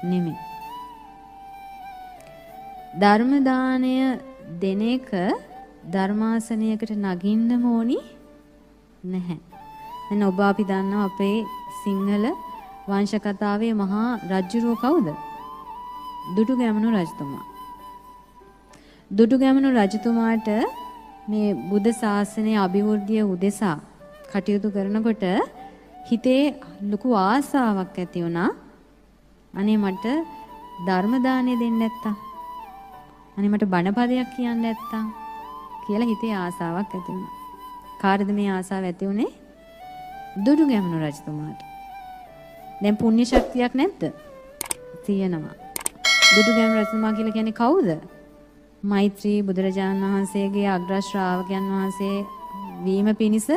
Speaker 1: නෙමෙයි. ධර්ම දානය දෙන එක ධර්මාසනයකට නගින්නම ඕනි නැහැ. දැන් ඔබ අපි දන්නවා අපේ සිංහල වංශ කතාවේ මහා රජුරෝ කවුද? දුටුගැමුණු රජතුමා. දුටුගැමුණු රජතුමාට මේ බුද්ධ ශාසනයේ අභිවෘද්ධිය උදෙසා කටයුතු කරනකොට හිතේ ලොකු ආසාවක් ඇති වුණා. අනේ මට ධර්ම දානය දෙන්න නැත්තම්, අනේ මට බණපදයක් කියන්න නැත්තම් කියලා හිතේ ආසාවක් ඇති වුණා. කාටද මේ ආසාව ඇති වුනේ? දුටුගැමුණු රජතුමාට. දැන් පුණ්‍ය ශක්තියක් නැද්ද? තියෙනවා. දුටුගැමුණු රජතුමා කියලා කියන්නේ කවුද? මෛත්‍රී බුදුරජාණන් වහන්සේගේ අග්‍ර ශ්‍රාවකයන් වහන්සේ වීම පිණිස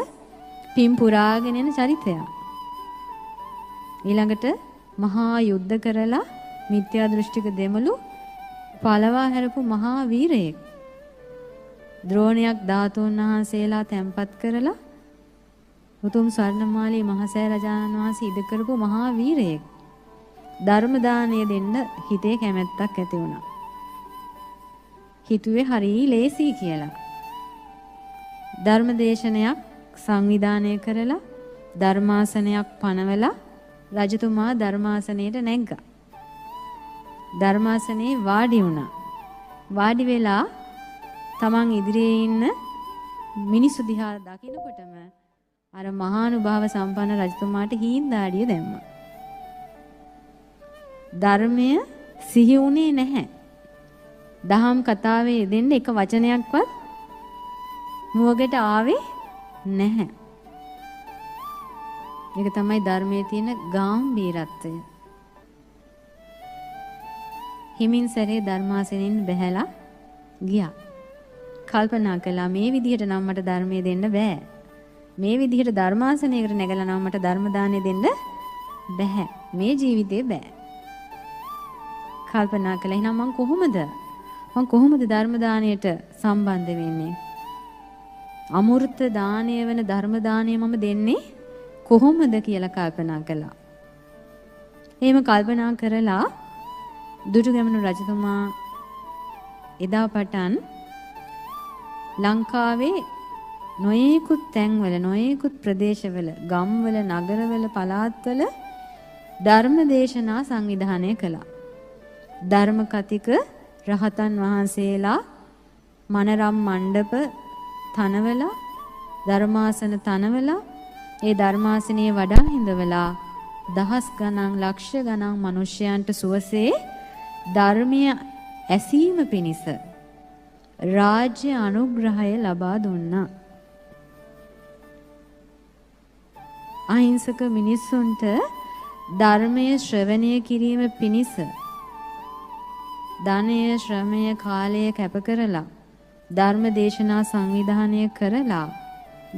Speaker 1: පින් පුරාගෙන යන චරිතයක්. ඊළඟට මහා යුද්ධ කරලා මිත්‍යා දෘෂ්ටික දෙමළු පළවා හැරපු මහා වීරයෙක්. ද්‍රෝණයක් ධාතුන් වහන්සේලා තැන්පත් කරලා උතුම් ස්වර්ණමාලී මහසෑ රජාණන් වහන්සේ ඉද කරපු මහා වීරයෙක්. ධර්ම දානය දෙන්න හිතේ කැමැත්තක් ඇති වුණා. හිතුවේ හරි ලේසි කියලා. ධර්මදේශනයක් සංවිධානය කරලා ධර්මාසනයක් පනවලා රජතුමා ධර්මාසනයට නැග්ගා. ධර්මාසනේ වාඩි වුණා. වාඩි වෙලා තමන් ඉදිරියේ ඉන්න මිනිස්සු දිහා දකිනකොටම අර මහානුභාව සම්පන්න රජතුමාට හීන්දාඩිය දැම්මා. ධර්මය සිහි වුණේ නැහැ. දහම් කතාවේ යෙදෙන්න එක වචනයක්වත් මුවගට ආවේ නැහැ. ඒක තමයි ධර්මයේ තියෙන ගැඹීරත්වය. හිමින් සැරේ ධර්මාසනෙන් බැහැලා ගියා. කල්පනා කළා මේ විදිහට නම් මට ධර්මයේ දෙන්න බෑ. මේ විදිහට ධර්මාසනයකට නැගලා නම් මට ධර්ම දාණය දෙන්න බෑ. මේ ජීවිතේ බෑ. කල්පනා කළා එහෙනම් මම කොහොමද ධර්ම දාණයට සම්බන්ධ වෙන්නේ? අමෘත දාණය වෙන ධර්ම දාණය මම දෙන්නේ කොහොමද කියලා කල්පනා කළා. එහෙම කල්පනා කරලා දුටුගැමුණු රජතුමා එදා පටන් ලංකාවේ නොයෙකුත් තැන්වල නොයෙකුත් ප්‍රදේශවල ගම්වල නගරවල පළාත්වල ධර්ම දේශනා සංවිධානය කළා. ධර්ම කතික රහතන් වහන්සේලා මනරම් මණ්ඩප තනවලා ධර්මාසන තනවලා ඒ ධර්මාසනයේ වඩා හිඳවලා දහස් ගණන් ලක්ෂ ගණන් මිනිසයන්ට සුවසේ ධර්මය ඇසීම පිණිස රාජ්‍ය අනුග්‍රහය ලබා දුන්නා. අහිංසක මිනිසුන්ට ධර්මයේ ශ්‍රවණය කිරීම පිණිස ධනය ශ්‍රමය කාලය කැප කරලා ධර්ම දේශනා සංවිධානය කරලා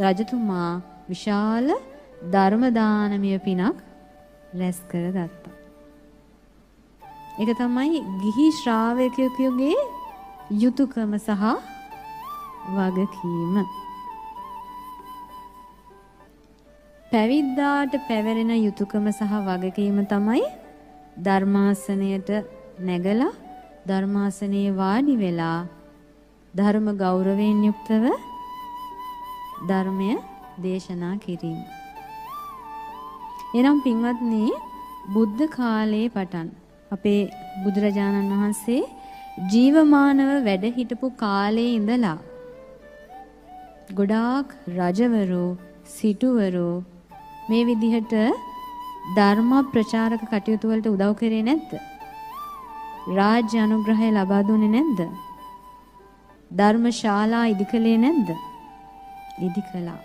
Speaker 1: රජතුමා විශාල ධර්ම දානමය පිනක් රැස් කරගත්තා. ඒක තමයි ගිහි ශ්‍රාවකයෙකුගේ යුතුයකම සහ වගකීම. පැවිද්දාට පැවරෙන යුතුයකම සහ වගකීම තමයි ධර්මාසනයට නැගලා ධර්මාසනයේ වාඩි වෙලා ධර්ම ගෞරවයෙන් යුක්තව ධර්මය දේශනා කිරීම. එනම් පින්වත්නි බුද්ධ කාලයේ පටන් අපේ බුදුරජාණන් වහන්සේ ජීවමානව වැඩ හිටපු කාලේ ඉඳලා ගොඩාක් රජවරු සිටුවරු මේ විදිහට ධර්ම ප්‍රචාරක කටයුතු වලට උදව් කරේ නැද්ද? රාජ්‍ය අනුග්‍රහය ලබා දුන්නේ නැද්ද? ධර්මශාලා ඉදිකලේ නැද්ද? ඉදිකලා.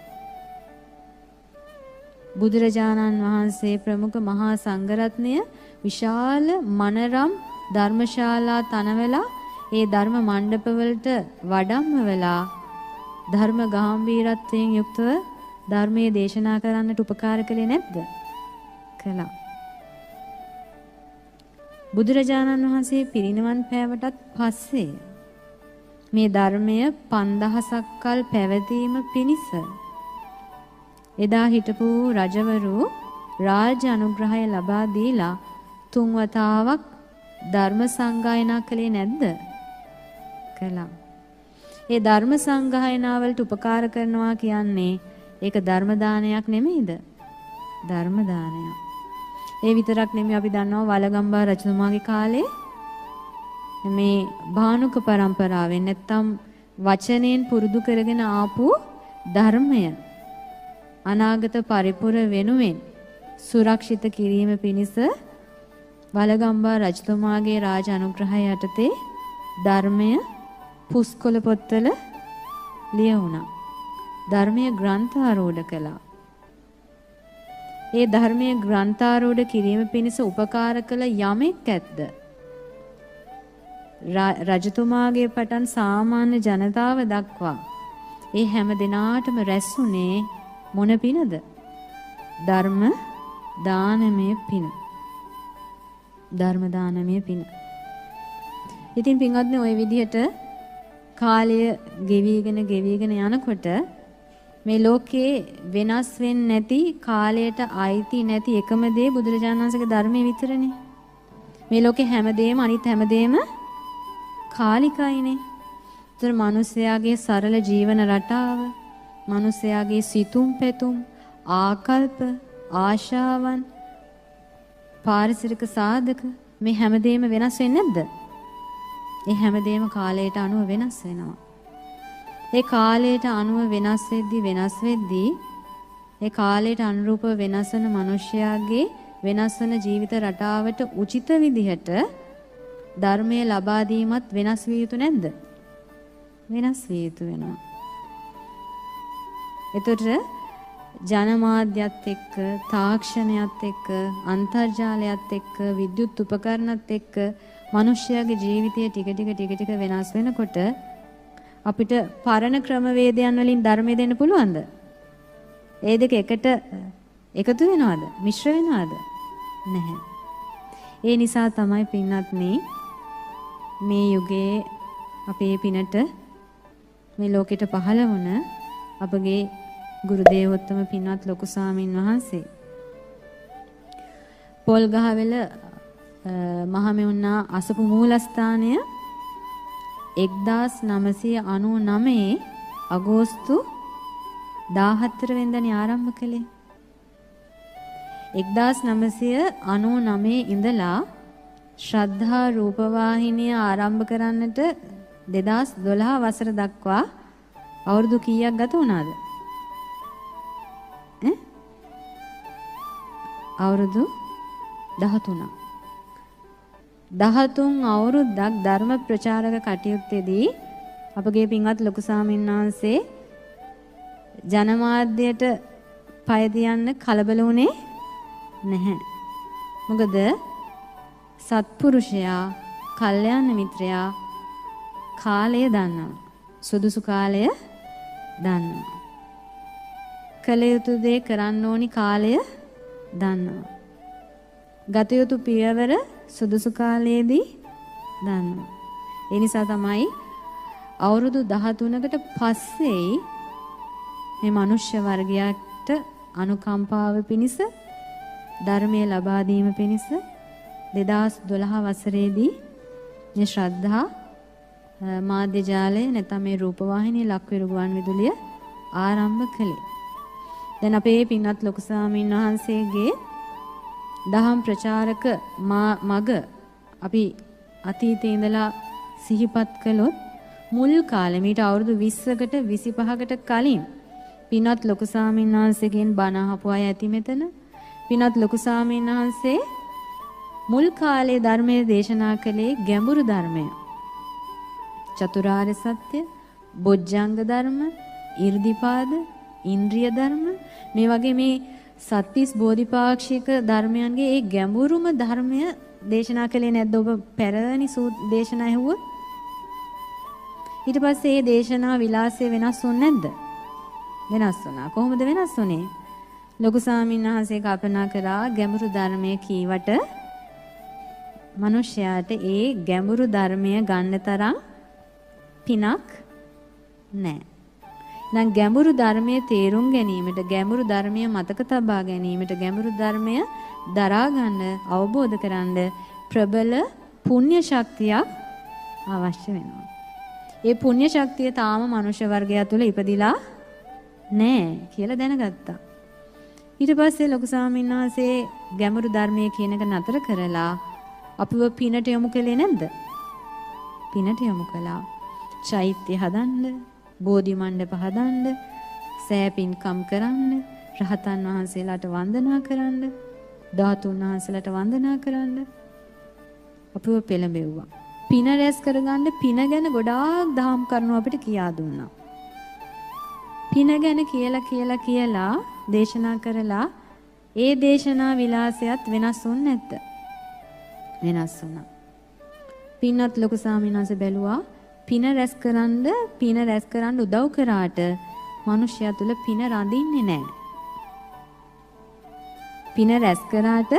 Speaker 1: බුදුරජාණන් වහන්සේ ප්‍රමුඛ මහා සංඝරත්නය විශාල මනරම් ධර්මශාලා තනවලා ඒ ධර්ම මණ්ඩප වලට වඩම්ම වෙලා ධර්ම ගැඹීරත්වයෙන් යුක්තව ධර්මයේ දේශනා කරන්නට උපකාර කළේ නැද්ද? කළා. බුදුරජාණන් වහන්සේ පිරිනිවන් පෑවටත් පස්සේ මේ ධර්මය 5000ක් කල් පැවතීම පිණිස එදා හිටපු රජවරු රාජ්‍ය අනුග්‍රහය ලබා දීලා 3 වතාවක් ධර්ම සංගායනා කළේ නැද්ද? කළා. ඒ ධර්ම සංගායනා වලට උපකාර කරනවා කියන්නේ ඒක ධර්ම දානයක් නෙමෙයිද? ධර්ම දානයක්. ඒ විතරක් නෙමෙයි අපි දන්නවා වලගම්බා රජතුමාගේ කාලේ මේ භානුක પરම්පරාවෙන් නැත්තම් වචනෙන් පුරුදු කරගෙන ආපු ධර්මය අනාගත පරිපුර වෙනුවෙන් සුරක්ෂිත කිරීම පිණිස වලගම්බා රජතුමාගේ රාජ අනුග්‍රහය යටතේ ධර්මය පුස්කොළ පොත්වල ලියවුණා. ධර්මීය ග්‍රන්ථාරූඪ කළා. ඒ ධර්මීය ග්‍රන්ථාරූඪ කිරීම පිණිස උපකාර කළ යමෙක් ඇද්ද? රජතුමාගේ පටන් සාමාන්‍ය ජනතාව දක්වා ඒ හැම දිනාටම රැස්ුනේ මොන පිනද? ධර්ම දානමය පින. ධර්ම දානමය පින. ඉතින් පින්වත්නි ওই විදිහට කාලය ගෙවිගෙන යනකොට මේ ලෝකේ වෙනස් වෙන්නේ නැති කාලයට අයිති නැති එකම දේ බුදුරජාණන් වහන්සේගේ ධර්මයේ විතරනේ. මේ ලෝකේ හැමදේම අනිත් හැමදේම කාලිකයිනේ. ඒතර මිනිස්යාගේ සරල ජීවන රටාව, මිනිස්යාගේ සිතුම් පැතුම්, ආකල්ප, ආශාවන්, පාරිසරික සාධක මේ හැමදේම වෙනස් වෙන්නේ නැද්ද? ඒ හැමදේම කාලයට අනුව වෙනස් වෙනවා. ඒ කාලයට අනුව වෙනස් වෙද්දී ඒ කාලයට අනුරූපව වෙනස් වෙන මිනිස්යාගේ වෙනස් වෙන ජීවිත රටාවට උචිත විදිහට ධර්මයේ ලබා දීමත් වෙනස් විය යුතු නැද්ද? වෙනස් විය යුතු වෙනවා. එතකොට ජනමාධ්‍යත් එක්ක, තාක්ෂණයත් එක්ක, අන්තර්ජාලයත් එක්ක, විද්‍යුත් උපකරණත් එක්ක මිනිස්යාගේ ජීවිතය ටික ටික වෙනස් වෙනකොට අපිට පරණ ක්‍රමවේදයන් වලින් ධර්මය දෙන්න පුළුවන්ද? ඒ දෙක එකට එකතු වෙනවද? මිශ්‍ර වෙනවද? නැහැ. ඒ නිසා තමයි පින්වත්නි මේ යුගයේ අපේ පිනට මේ ලෝකෙට පහළ වුණ අපගේ ගුරු දේවෝත්තම පින්වත් ලොකු ස්වාමින් වහන්සේ පොල්ගහවෙල මහමෙවුනා අසපු මූලස්ථානය 1999 අගෝස්තු 14 වෙනිදානේ ආරම්භ කළේ. 1999 ඉඳලා ශ්‍රද්ධා රූපවාහිනිය ආරම්භ කරන්නට 2012 වසර දක්වා අවුරුදු කීයක් ගත වුණාද? අවුරුදු 13ක්. 13 අවුරුද්දක් ධර්ම ප්‍රචාරක කටයුත්තේදී අපගේ පින්වත් ලොකු ස්වාමීන් වහන්සේ ජනමාධ්‍යයට පය දියන්න කලබල වුණේ නැහැ. මොකද සත්පුරුෂයා, කල්යාණ මිත්‍රයා කාලය දන්නවා. සුදුසු කාලය දන්නවා. කළ යුතු දේ කරන්න ඕනි කාලය දන්නවා. ගත යුතු පියවර සුදුසු කාලයේදී දන්නවා. ඒ නිසා තමයි අවුරුදු 13කට පස්සේ මේ මනුෂ්‍ය වර්ගයාට අනුකම්පාව පිණිස ධර්මයේ ලබා දීම පිණිස 2012 වසරේදී මේ ශ්‍රද්ධා මාධ්‍ය ජාලය නැත්නම් මේ රූපවාහිනී ලක්විරු ගුවන් විදුලිය ආරම්භ කළේ. දැන් අපේ පින්වත් ලොකු ස්වාමීන් වහන්සේගේ දහම් ප්‍රචාරක මග අපි අතීතයේ ඉඳලා සිහිපත් කළොත් මුල් කාලේ මීට අවුරුදු 20කට 25කට කලින් පින්වත් ලොකු ස්වාමීන් වහන්සේගෙන් බණ අහපු අය ඇති මෙතන. පින්වත් ලොකු ස්වාමීන් වහන්සේ මුල් කාලේ ධර්මයේ දේශනා කළේ ගැඹුරු ධර්මය. චතුරාර්ය සත්‍ය, බොජ්ජංග ධර්ම, 이르දිපාද, ඉන්ද්‍රිය ධර්ම මේ වගේ මේ සත්‍තිස් බෝධිපාක්ෂික ධර්මයන්ගේ ඒ ගැඹුරුම ධර්මය දේශනා කළේ නැද්ද ඔබ පැරණි දේශනා ඇහුවොත්? ඊට පස්සේ මේ දේශනා විලාසය වෙනස් වුනේ නැද්ද? වෙනස් වුණා. කොහොමද වෙනස් වුනේ? ලොකු ස්වාමීන් වහන්සේ කල්පනා කරා ගැඹුරු ධර්මයේ කීවට මිනිසයාට ඒ ගැඹුරු ධර්මය ගන්න තරම් පිනක් නැහැ. දැන් ගැඹුරු ධර්මයේ තේරුම් ගැනීමට, ගැඹුරු ධර්මය මතක තබා ගැනීමට, ගැඹුරු ධර්මය දරා ගන්න, අවබෝධ කරගන්න ප්‍රබල පුණ්‍ය ශක්තියක් අවශ්‍ය වෙනවා. ඒ පුණ්‍ය ශක්තිය තාම මනුෂ්‍ය වර්ගය තුළ ඉපදිලා නැහැ කියලා දැනගත්තා. ඊට පස්සේ ලොකු ස්වාමීන් වහන්සේ ගැඹුරු ධර්මයේ කියන එක නතර කරලා අපිව පිනට යොමු කළේ නැද්ද? පිනට යොමු කළා. චෛත්‍ය හදන්න, බෝධි මණ්ඩප හදන්න, සෑපින්කම් කරන්න, රහතන් වහන්සේලාට වන්දනා කරන්න, ධාතුන් වහන්සේලාට වන්දනා කරන්න අපිව පෙළඹෙව්වා. පින රැස් කරගන්න පින ගැන ගොඩාක් දහම් කරුණු අපිට කියා දුන්නා. පින ගැන කියලා දේශනා කරලා ඒ දේශනා විලාසයත් වෙනස් වුනේ නැද්ද? වෙනස් වුණා. පින්වත් ලොකු ස්වාමීන් වහන්සේ බැලුවා පින රැස් කරන්න උදව් කරාට මිනිසයා තුල පින රඳින්නේ නැහැ. පින රැස් කරාට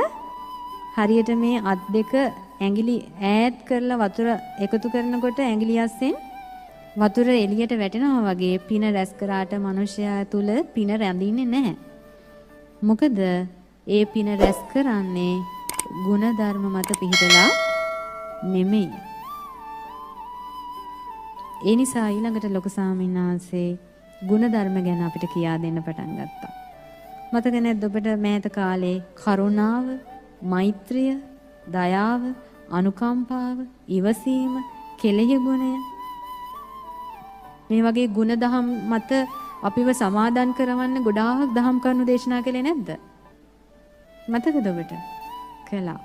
Speaker 1: හරියට මේ අත් දෙක ඇඟිලි ඈත් කරලා වතුර එකතු කරනකොට ඇඟිලි අස්සෙන් වතුර එළියට වැටෙනවා වගේ පින රැස් කරාට මිනිසයා තුල පින රැඳින්නේ නැහැ. මොකද ඒ පින රැස් කරන්නේ ගුණ ධර්ම මත පිහිටලා නෙමෙයි. ඒ නිසා ඊළඟට ලොකු ස්වාමීන් වහන්සේ ගුණධර්ම ගැන අපිට කියා දෙන්න පටන් ගත්තා. මතක නැද්ද ඔබට මෑත කාලේ කරුණාව, මෛත්‍රිය, දයාව, අනුකම්පාව, ඉවසීම, කෙලෙහි ගුණය මේ වගේ ගුණ දහම් මත අපිව සමාදන් කරවන්න ගොඩාක් දහම් කරුණු දේශනා කළේ නැද්ද? මතකද ඔබට? කළා.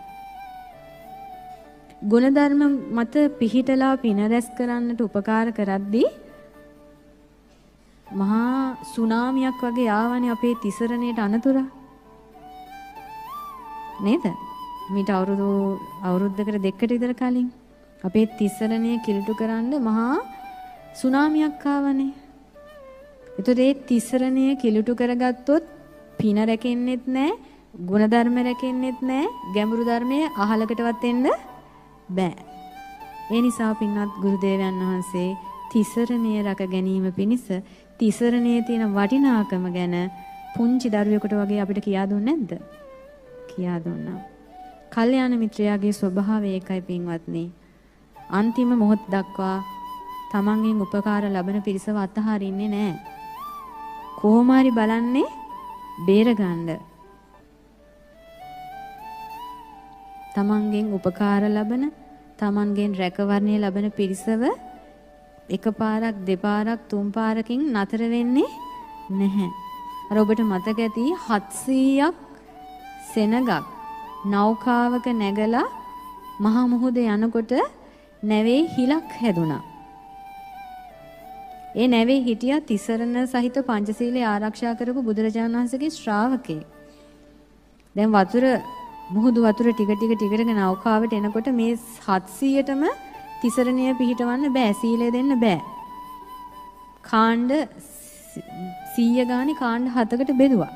Speaker 1: ගුණධර්ම මත පිහිටලා පින රැස් කරන්නට උපකාර කරද්දී මහා සුනාමියක් වගේ ආවනේ අපේ තිසරණයට අනතුර. නේද? මීට අවුරුද්දකට දෙකකට විතර කලින් අපේ තිසරණය කිලුටු කරන්න මහා සුනාමියක් ආවනේ. ඒතර ඒ තිසරණය කිලුටු කරගත්තොත් පින රැකෙන්නෙත් නැහැ, ගුණධර්ම රැකෙන්නෙත් නැහැ, ගැඹුරු ධර්මයේ අහලකටවත් එන්න බෑ. ඒ නිසා පින්වත් ගුරුදේවයන් වහන්සේ තිසරණය රැක ගැනීම පිණිස තිසරණයේ තියෙන වටිනාකම ගැන පුංචි දරුවෙකුට වගේ අපිට කියා දුන්නේ නැද්ද? කියා දුන්නා. කල්යාණ මිත්‍රයාගේ ස්වභාවය ඒකයි පින්වත්නි. අන්තිම මොහොත දක්වා තමන්ගෙන් උපකාර ලබන පිරිසව අතහරින්නේ නැහැ. කොහොම හරි බලන්නේ බේරගන්න. තමන්ගෙන් උපකාර ලබන, තමන්ගෙන් රැකවරණය ලබන පිරිසව එකපාරක්, දෙපාරක්, තුන් පාරකින් නතර වෙන්නේ නැහැ. අර ඔබට මතක ඇති 700ක් සෙනගක් නෞකාවක නැගලා මහා මුහුදේ යනකොට නැවේ හිලක් හැදුනා. ඒ නැවේ හිටියා තිසරණ සහිත පංචශීලයේ ආරක්ෂා කරපු බුදුරජාණන් වහන්සේගේ ශ්‍රාවකේ. දැන් වතුර මුහුදු වතුර ටික නෞකාවට එනකොට මේ 700ටම තිසරණය පිහිටවන්න බෑ, සීලය දෙන්න බෑ. කාණ්ඩ 100 ගානේ කාණ්ඩ 7කට බෙදුවා.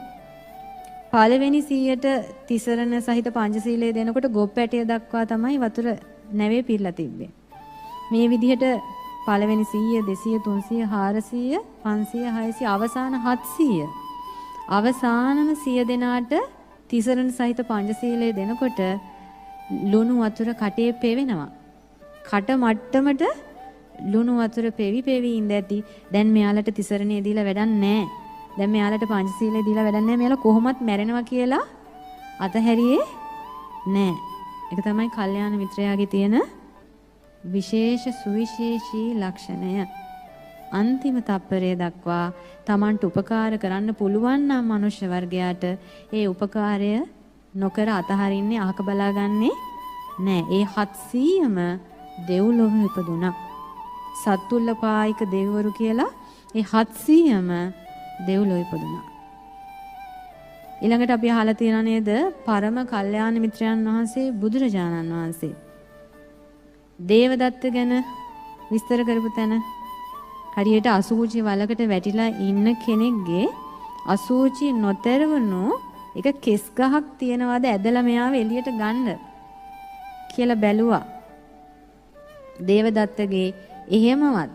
Speaker 1: පළවෙනි 100ට තිසරණ සහිත පංචශීලය දෙනකොට ගොප් පැටිය දක්වා තමයි වතුර නැවේ පිරලා තිබ්බේ. මේ විදිහට පළවෙනි 100, 200, 300, 400, 500, 600 අවසාන 700. අවසානම 100 දෙනාට තිසරණ සහිත පංචශීලය දෙනකොට ලුණු වතුර කටේ පෙවෙනවා. කට මට්ටමට ලුණු වතුර පෙවි ඉඳ ඇති. දැන් මෙයාලට තිසරණේ දීලා වැඩක් නැහැ. දැන් මෙයාලට පංචශීලයේ දීලා වැඩක් නැහැ. මෙයාලා කොහොමත් මැරෙනවා කියලා අතහැරියේ නැහැ. ඒක තමයි කල්යාණ මිත්‍රයාගේ තියෙන විශේෂ සුවිශේෂී ලක්ෂණය. අන්තිම තප්පරය දක්වා Tamanට උපකාර කරන්න පුළුවන් නම් මනුෂ්‍ය වර්ගයාට ඒ උපකාරය නොකර අතහරින්නේ අහක බලාගන්නේ නෑ. ඒ 700ම දෙව්ලොව ඉපදුණා. සත්තුල්ලපායික දෙවිවරු කියලා ඒ 700ම දෙව්ලොව ඉපදුණා. ඊළඟට අපි අහලා තියෙනා නේද පරම කල්යාණ මිත්‍රයන් වහන්සේ බුදුරජාණන් වහන්සේ දේවදත්ත ගැන විස්තර කරපු තැන හරියට අසූචි වලකට වැටිලා ඉන්න කෙනෙක්ගේ අසූචි නොතෙරවනු එක කෙස් ගහක් තියනවාද ඇදලා මෙයාව එළියට ගන්න කියලා බැලුවා. දේවදත්තගේ එහෙමවත්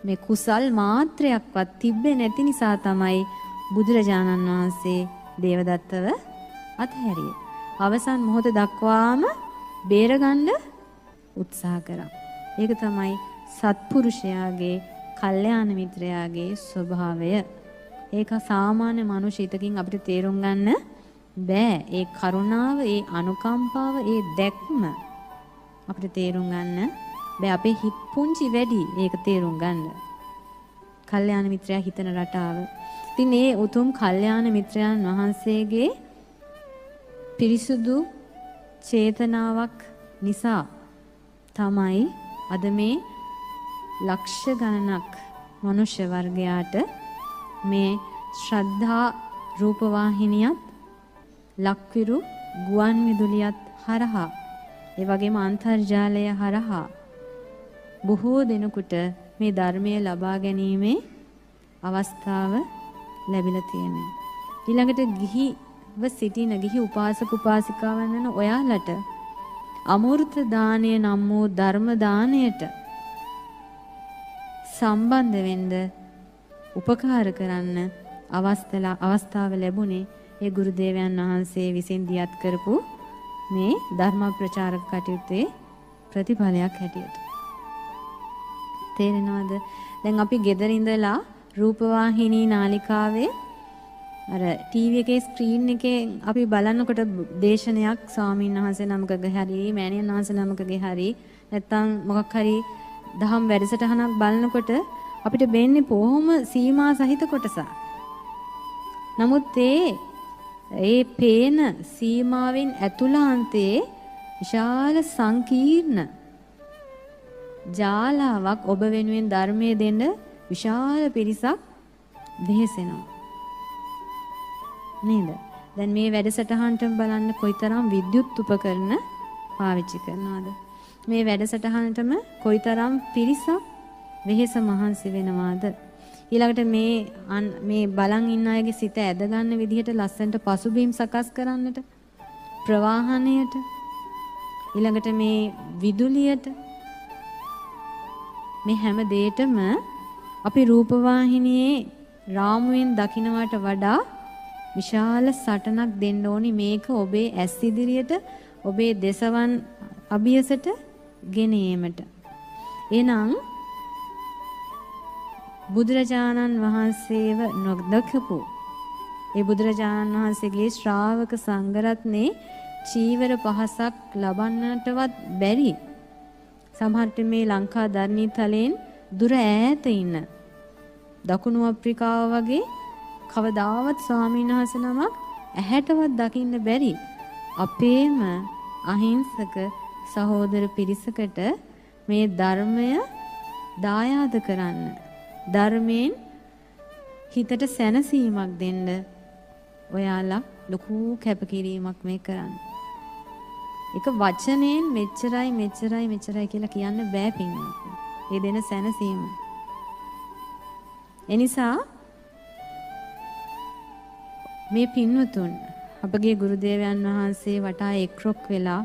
Speaker 1: මේ කුසල් මාත්‍රයක්වත් තිබ්බේ නැති නිසා තමයි බුදුරජාණන් වහන්සේ දේවදත්තව අතහැරියේ. අවසන් මොහොත දක්වාම බේරගන්න උත්සාහ කරා. ඒක තමයි සත්පුරුෂයාගේ, කල්යාණ මිත්‍රයාගේ ස්වභාවය. ඒක සාමාන්‍ය මනුෂ්‍යිතකින් අපිට තේරුම් ගන්න බෑ. ඒ කරුණාව, ඒ අනුකම්පාව, ඒ දැක්ම අපිට තේරුම් ගන්න බෑ. අපේ හිත පුංචි වැඩි ඒක තේරුම් ගන්න. කල්යාණ මිත්‍රයා හිතන රටාව. ඉතින් මේ උතුම් කල්යාණ මිත්‍රයන් වහන්සේගේ පිරිසුදු චේතනාවක් නිසා තමයි අද මේ ලක්ෂ ගණනක් මනුෂ්‍ය වර්ගයාට මේ ශ්‍රද්ධා රූපවාහිනියත් ලක්විරු ගුවන් විදුලියත් හරහා ඒ වගේම අන්තර්ජාලය හරහා බොහෝ දෙනෙකුට මේ ධර්මය ලබා ගැනීමේ අවස්ථාව ලැබිලා තියෙනවා. ඊළඟට ගිහිව සිටින ගිහි උපාසක උපාසිකාවන් වෙන ඔයාලට අමෘත දානය නම් වූ ධර්ම දාණයට සම්බන්ධ වෙන්න උපකාර කරන්න අවස්ථාව ලැබුණේ ඒ ගුරුදේවයන් වහන්සේ විසින් දියත් කරපු මේ ධර්ම ප්‍රචාරක කටයුත්තේ ප්‍රතිඵලයක් හැටියට. තේරෙනවද? දැන් අපි ගෙදර ඉඳලා රූපවාහිනී නාලිකාවේ අර ටීවී එකේ ස්ක්‍රීන් එකේ අපි බලනකොට දේශනයක් ස්වාමීන් වහන්සේ නමකගේ හරි මෑණියන් වහන්සේ නමකගේ හරි නැත්තම් මොකක් හරි දහම් වැඩසටහනක් බලනකොට අපිට වෙන්නේ බොහොම සීමා සහිත කොටසක්. නමුත් ඒ පේන සීමාවෙන් ඇතුළාන්තයේ විශාල සංකීර්ණ ජාලාවක් ඔබ වෙනුවෙන් ධර්මයේ දෙන්න විශාල පිරිසක් වෙහෙසෙනවා. නේද? දැන් මේ වැඩසටහනට බලන්න කොයිතරම් විද්‍යුත් උපකරණ පාවිච්චි කරනවද? මේ වැඩසටහනටම කොයිතරම් පිරිසක් වෙහෙස මහන්සි වෙනවද? ඊළඟට මේ බලන් ඉන්න අයගේ සිත ඇද ගන්න විදිහට ලස්සනට පසුබිම් සකස් කරන්නට ප්‍රවාහණයට ඊළඟට මේ විදුලියට මේ හැම දෙයකම අපි රූපවාහිනියේ රාමුවෙන් දකින්නට වඩා විශාල සටනක් දෙන්න ඕනි මේක ඔබේ ඇස් ඉදිරියට ඔබේ දසවන් අභියසට ගෙන ඒමට. එනම් බුදුරජාණන් වහන්සේව නොදකපු ඒ බුදුරජාණන් වහන්සේගේ ශ්‍රාවක සංඝරත්නේ චීවර පහසක් ලබන්නටවත් බැරි සමහරට මේ ලංකා ධර්ණී තලයෙන් දුර ඈත ඉන්න දකුණු අප්‍රිකාව වගේ කවදාවත් ස්වාමීන් වහන්සේ නමක් ඇහැටවත් දකින්න බැරි අපේම අහිංසක සහෝදර පිරිසකට මේ ධර්මය දායාද කරන්න ධර්මයෙන් හිතට සැනසීමක් දෙන්න ඔයාලා ලොකු කැපකිරීමක් මේ කරන්නේ. එක වචනෙන් මෙච්චරයි කියලා කියන්න බෑ පින්වත්. ඒ දෙන සැනසීම. එනිසා මේ පින්වතුන් අපගේ ගුරුදේවයන් වහන්සේ වටා එක්රොක් වෙලා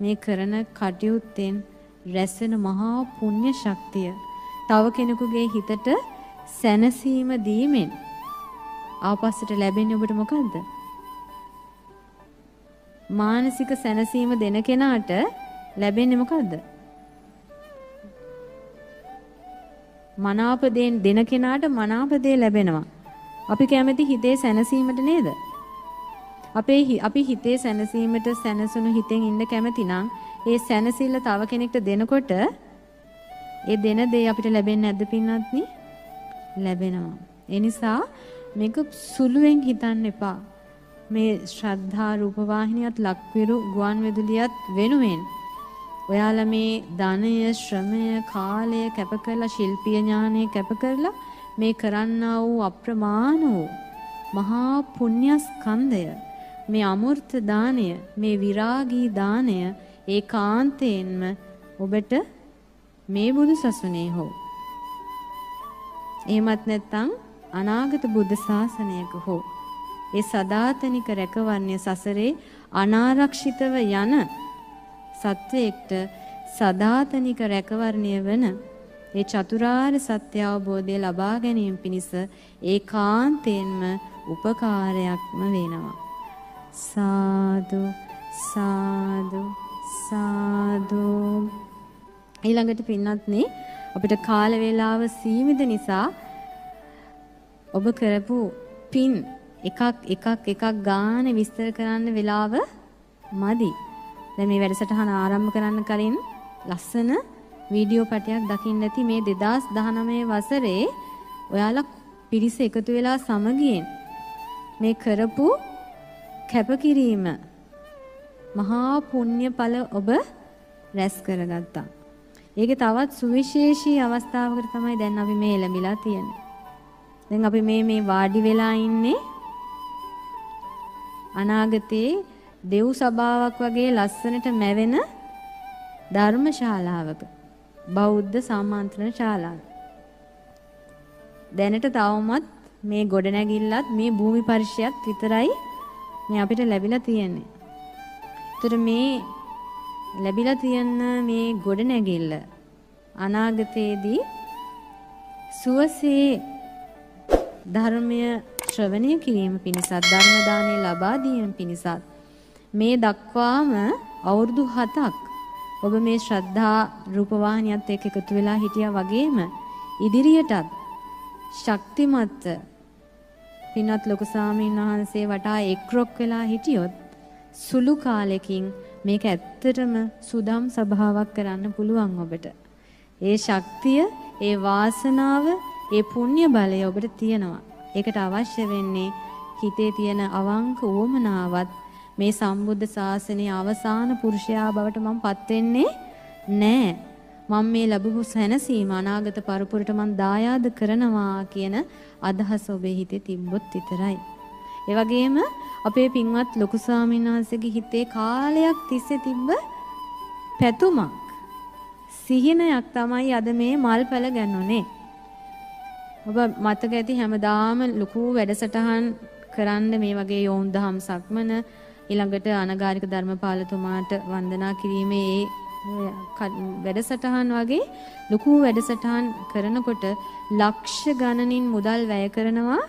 Speaker 1: මේ කරන කටයුත්තෙන් රැස්වෙන මහා පුණ්‍ය ශක්තිය තව කෙනෙකුගේ හිතට සැනසීම දීමෙන් ආපස්සට ලැබෙන්නේ ඔබට මොකද්ද? මානසික සැනසීම දෙන කෙනාට ලැබෙන්නේ මොකද්ද? මනාප දෙන කෙනාට මනාප දේ ලැබෙනවා. අපි කැමති හිතේ සැනසීමට නේද? අපි හිතේ සැනසීමට සැනසුණු හිතෙන් ඉන්න කැමති නම් ඒ සැනසෙල්ල තව කෙනෙක්ට දෙනකොට ඒ දෙන දේ අපිට ලැබෙන්නේ නැද්ද පින්වත්නි? ලැබෙනවා. ඒ නිසා මේක සුළුවෙන් හිතන්න එපා. මේ ශ්‍රද්ධා රූපවාහිනියත් ලක්විරු ගුවන් විදුලියත් වෙනුවෙන් ඔයාලා මේ ධනය, ශ්‍රමය, කාලය කැප කරලා ශිල්පීය ඥානය කැප කරලා මේ කරන්නා වූ අප්‍රමාණ වූ මහා පුණ්‍යස්කන්ධය මේ අමෘත දාණය මේ විරාගී දාණය ඒකාන්තයෙන්ම ඔබට මේ බුදු සසුනේ හෝ එහෙමත් නැත්නම් අනාගත බුද්ධ ශාසනයක හෝ ඒ සදාතනික රැකවරණය සසරේ අනාරක්ෂිතව යන සත්වයකට සදාතනික රැකවරණය වන ඒ චතුරාර්ය සත්‍ය අවබෝධය ලබා ගැනීම පිණිස ඒකාන්තයෙන්ම උපකාරයක්ම වෙනවා. සාදු සාදු සාදු. ඊළඟට පින්වත්නි අපිට කාල වේලාව සීමිත නිසා ඔබ කරපු පින් එකක් ගාන විස්තර කරන්න වෙලාව මදි. දැන් මේ වැඩසටහන ආරම්භ කරන්න කලින් ලස්සන වීඩියෝ පටයක් දකින්න ඇති මේ 2019 වසරේ ඔයාලා පිරිස එකතු වෙලා සමගියෙන් මේ කරපු කැපකිරීම මහා පුණ්‍ය ඵල ඔබ රැස් කරගත්තා. ඒකේ තවත් සුවිශේෂී අවස්ථාවකට තමයි දැන් අපි මේ එළඹිලා තියෙන්නේ. දැන් අපි මේ වාඩි වෙලා ඉන්නේ අනාගතේ දෙව් සභාවක් වගේ ලස්සනට මැවෙන ධර්මශාලාවක බෞද්ධ සම්මාන්ත්‍රණ ශාලාව. දැනට තවමත් මේ ගොඩනැගිල්ලත් මේ භූමි පරිශ්‍රයත් විතරයි මේ අපිට ලැබිලා තියෙන්නේ. ඒතර මේ ලැබිලා තියෙන මේ ගොඩනැගිල්ල අනාගතයේදී සුවසේ ධර්මය ශ්‍රවණය කිරීම පිණිසත් ධර්ම දානය ලබා දීම පිණිසත් මේ දක්වාම අවුරුදු 7ක් ඔබ මේ ශ්‍රද්ධා රූපවාහිනියත් එක්ක එකතු වෙලා හිටියා වගේම ඉදිරියටත් ශක්තිමත් පින්වත් ලොකු ස්වාමීන් වහන්සේ වටා එක්රොක් වෙලා හිටියොත් සුළු කාලෙකින් මේක ඇත්තටම සුදම් සභාවක් කරන්න පුළුවන් ඔබට. ඒ ශක්තිය, ඒ වාසනාව, ඒ පුණ්‍ය බලය ඔබට තියෙනවා. ඒකට අවශ්‍ය වෙන්නේ හිතේ තියෙන අවංක උවමනාවත් මේ සම්බුද්ධ ශාසනයේ අවසාන පුරුෂයා බවට මම පත් වෙන්නේ නෑ. මම මේ ලැබුණු සැනසීම අනාගත පරපුරට මම දායාද කරනවා කියන අදහස ඔබේ හිතේ තිබ්බොත් විතරයි. ඒ වගේම අපේ පින්වත් ලොකු ස්වාමීන් වහන්සේගේ හිතේ කාලයක් තිස්සේ තිබ්බ පැතුමක් සිහිනයක් තමයි අද මේ මල්පල ගන්නුනේ. ඔබ මතක ඇති හැමදාම ලොකු වැඩසටහන් කරන්න මේ වගේ යෝන් දහම් සක්මන ඊළඟට අනගාരിക ධර්මපාලතුමාට වන්දනා කිරීමේ වැඩසටහන් වගේ ලොකු වැඩසටහන් කරනකොට ලක්ෂ ගණනින් මුදල් වැය කරනවා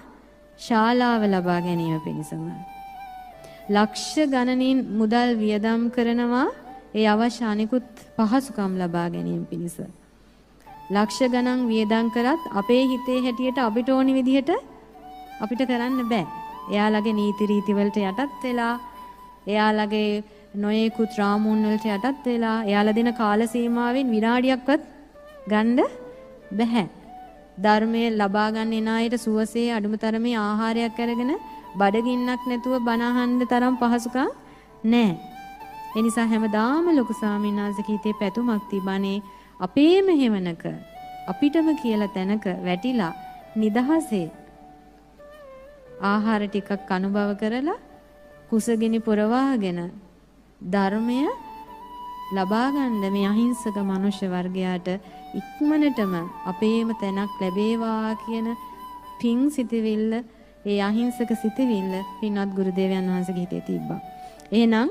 Speaker 1: ශාලාව ලබා ගැනීම පිණිසම. ලක්ෂ ගණනින් මුදල් වියදම් කරනවා ඒ අවශ්‍ය අනිකුත් පහසුකම් ලබා ගැනීම පිණිස. ලක්ෂ ගණන් වියදම් කරත් අපේ හිතේ හැටියට අපිට ඕනි විදිහට අපිට කරන්න බෑ. එයාලගේ නීති රීති වලට යටත් වෙලා, එයාලගේ නොයෙකුත් රාමුන් වලට යටත් වෙලා, එයාලා දෙන කාල සීමාවෙන් විනාඩියක්වත් ගන්න බෑ. ධර්මයේ ලබා ගන්න එන අයට සුවසේ අඩුම තරමේ ආහාරයක් අරගෙන බඩගින්නක් නැතුව බණ අහන්න තරම් පහසුකම් නැහැ. ඒ නිසා හැමදාම ලොකු ස්වාමීන් වහන්සේගේ හිතේ පැතුමක් තිබානේ අපේම හේවනක අපිටම කියලා තැනක වැටිලා නිදහසේ ආහාර ටිකක් අනුභව කරලා කුසගිනි පුරවාගෙන ධර්මය ලබා ගන්න මේ අහිංසක මනුෂ්‍ය වර්ගයාට ඉක්මනටම අපේම තැනක් ලැබේවා කියන පිං සිතවිල්ල, ඒ අහිංසක සිතවිල්ල පින්වත් ගුරු දේවයන් වහන්සේගේ හිතේ තිබ්බා. එහෙනම්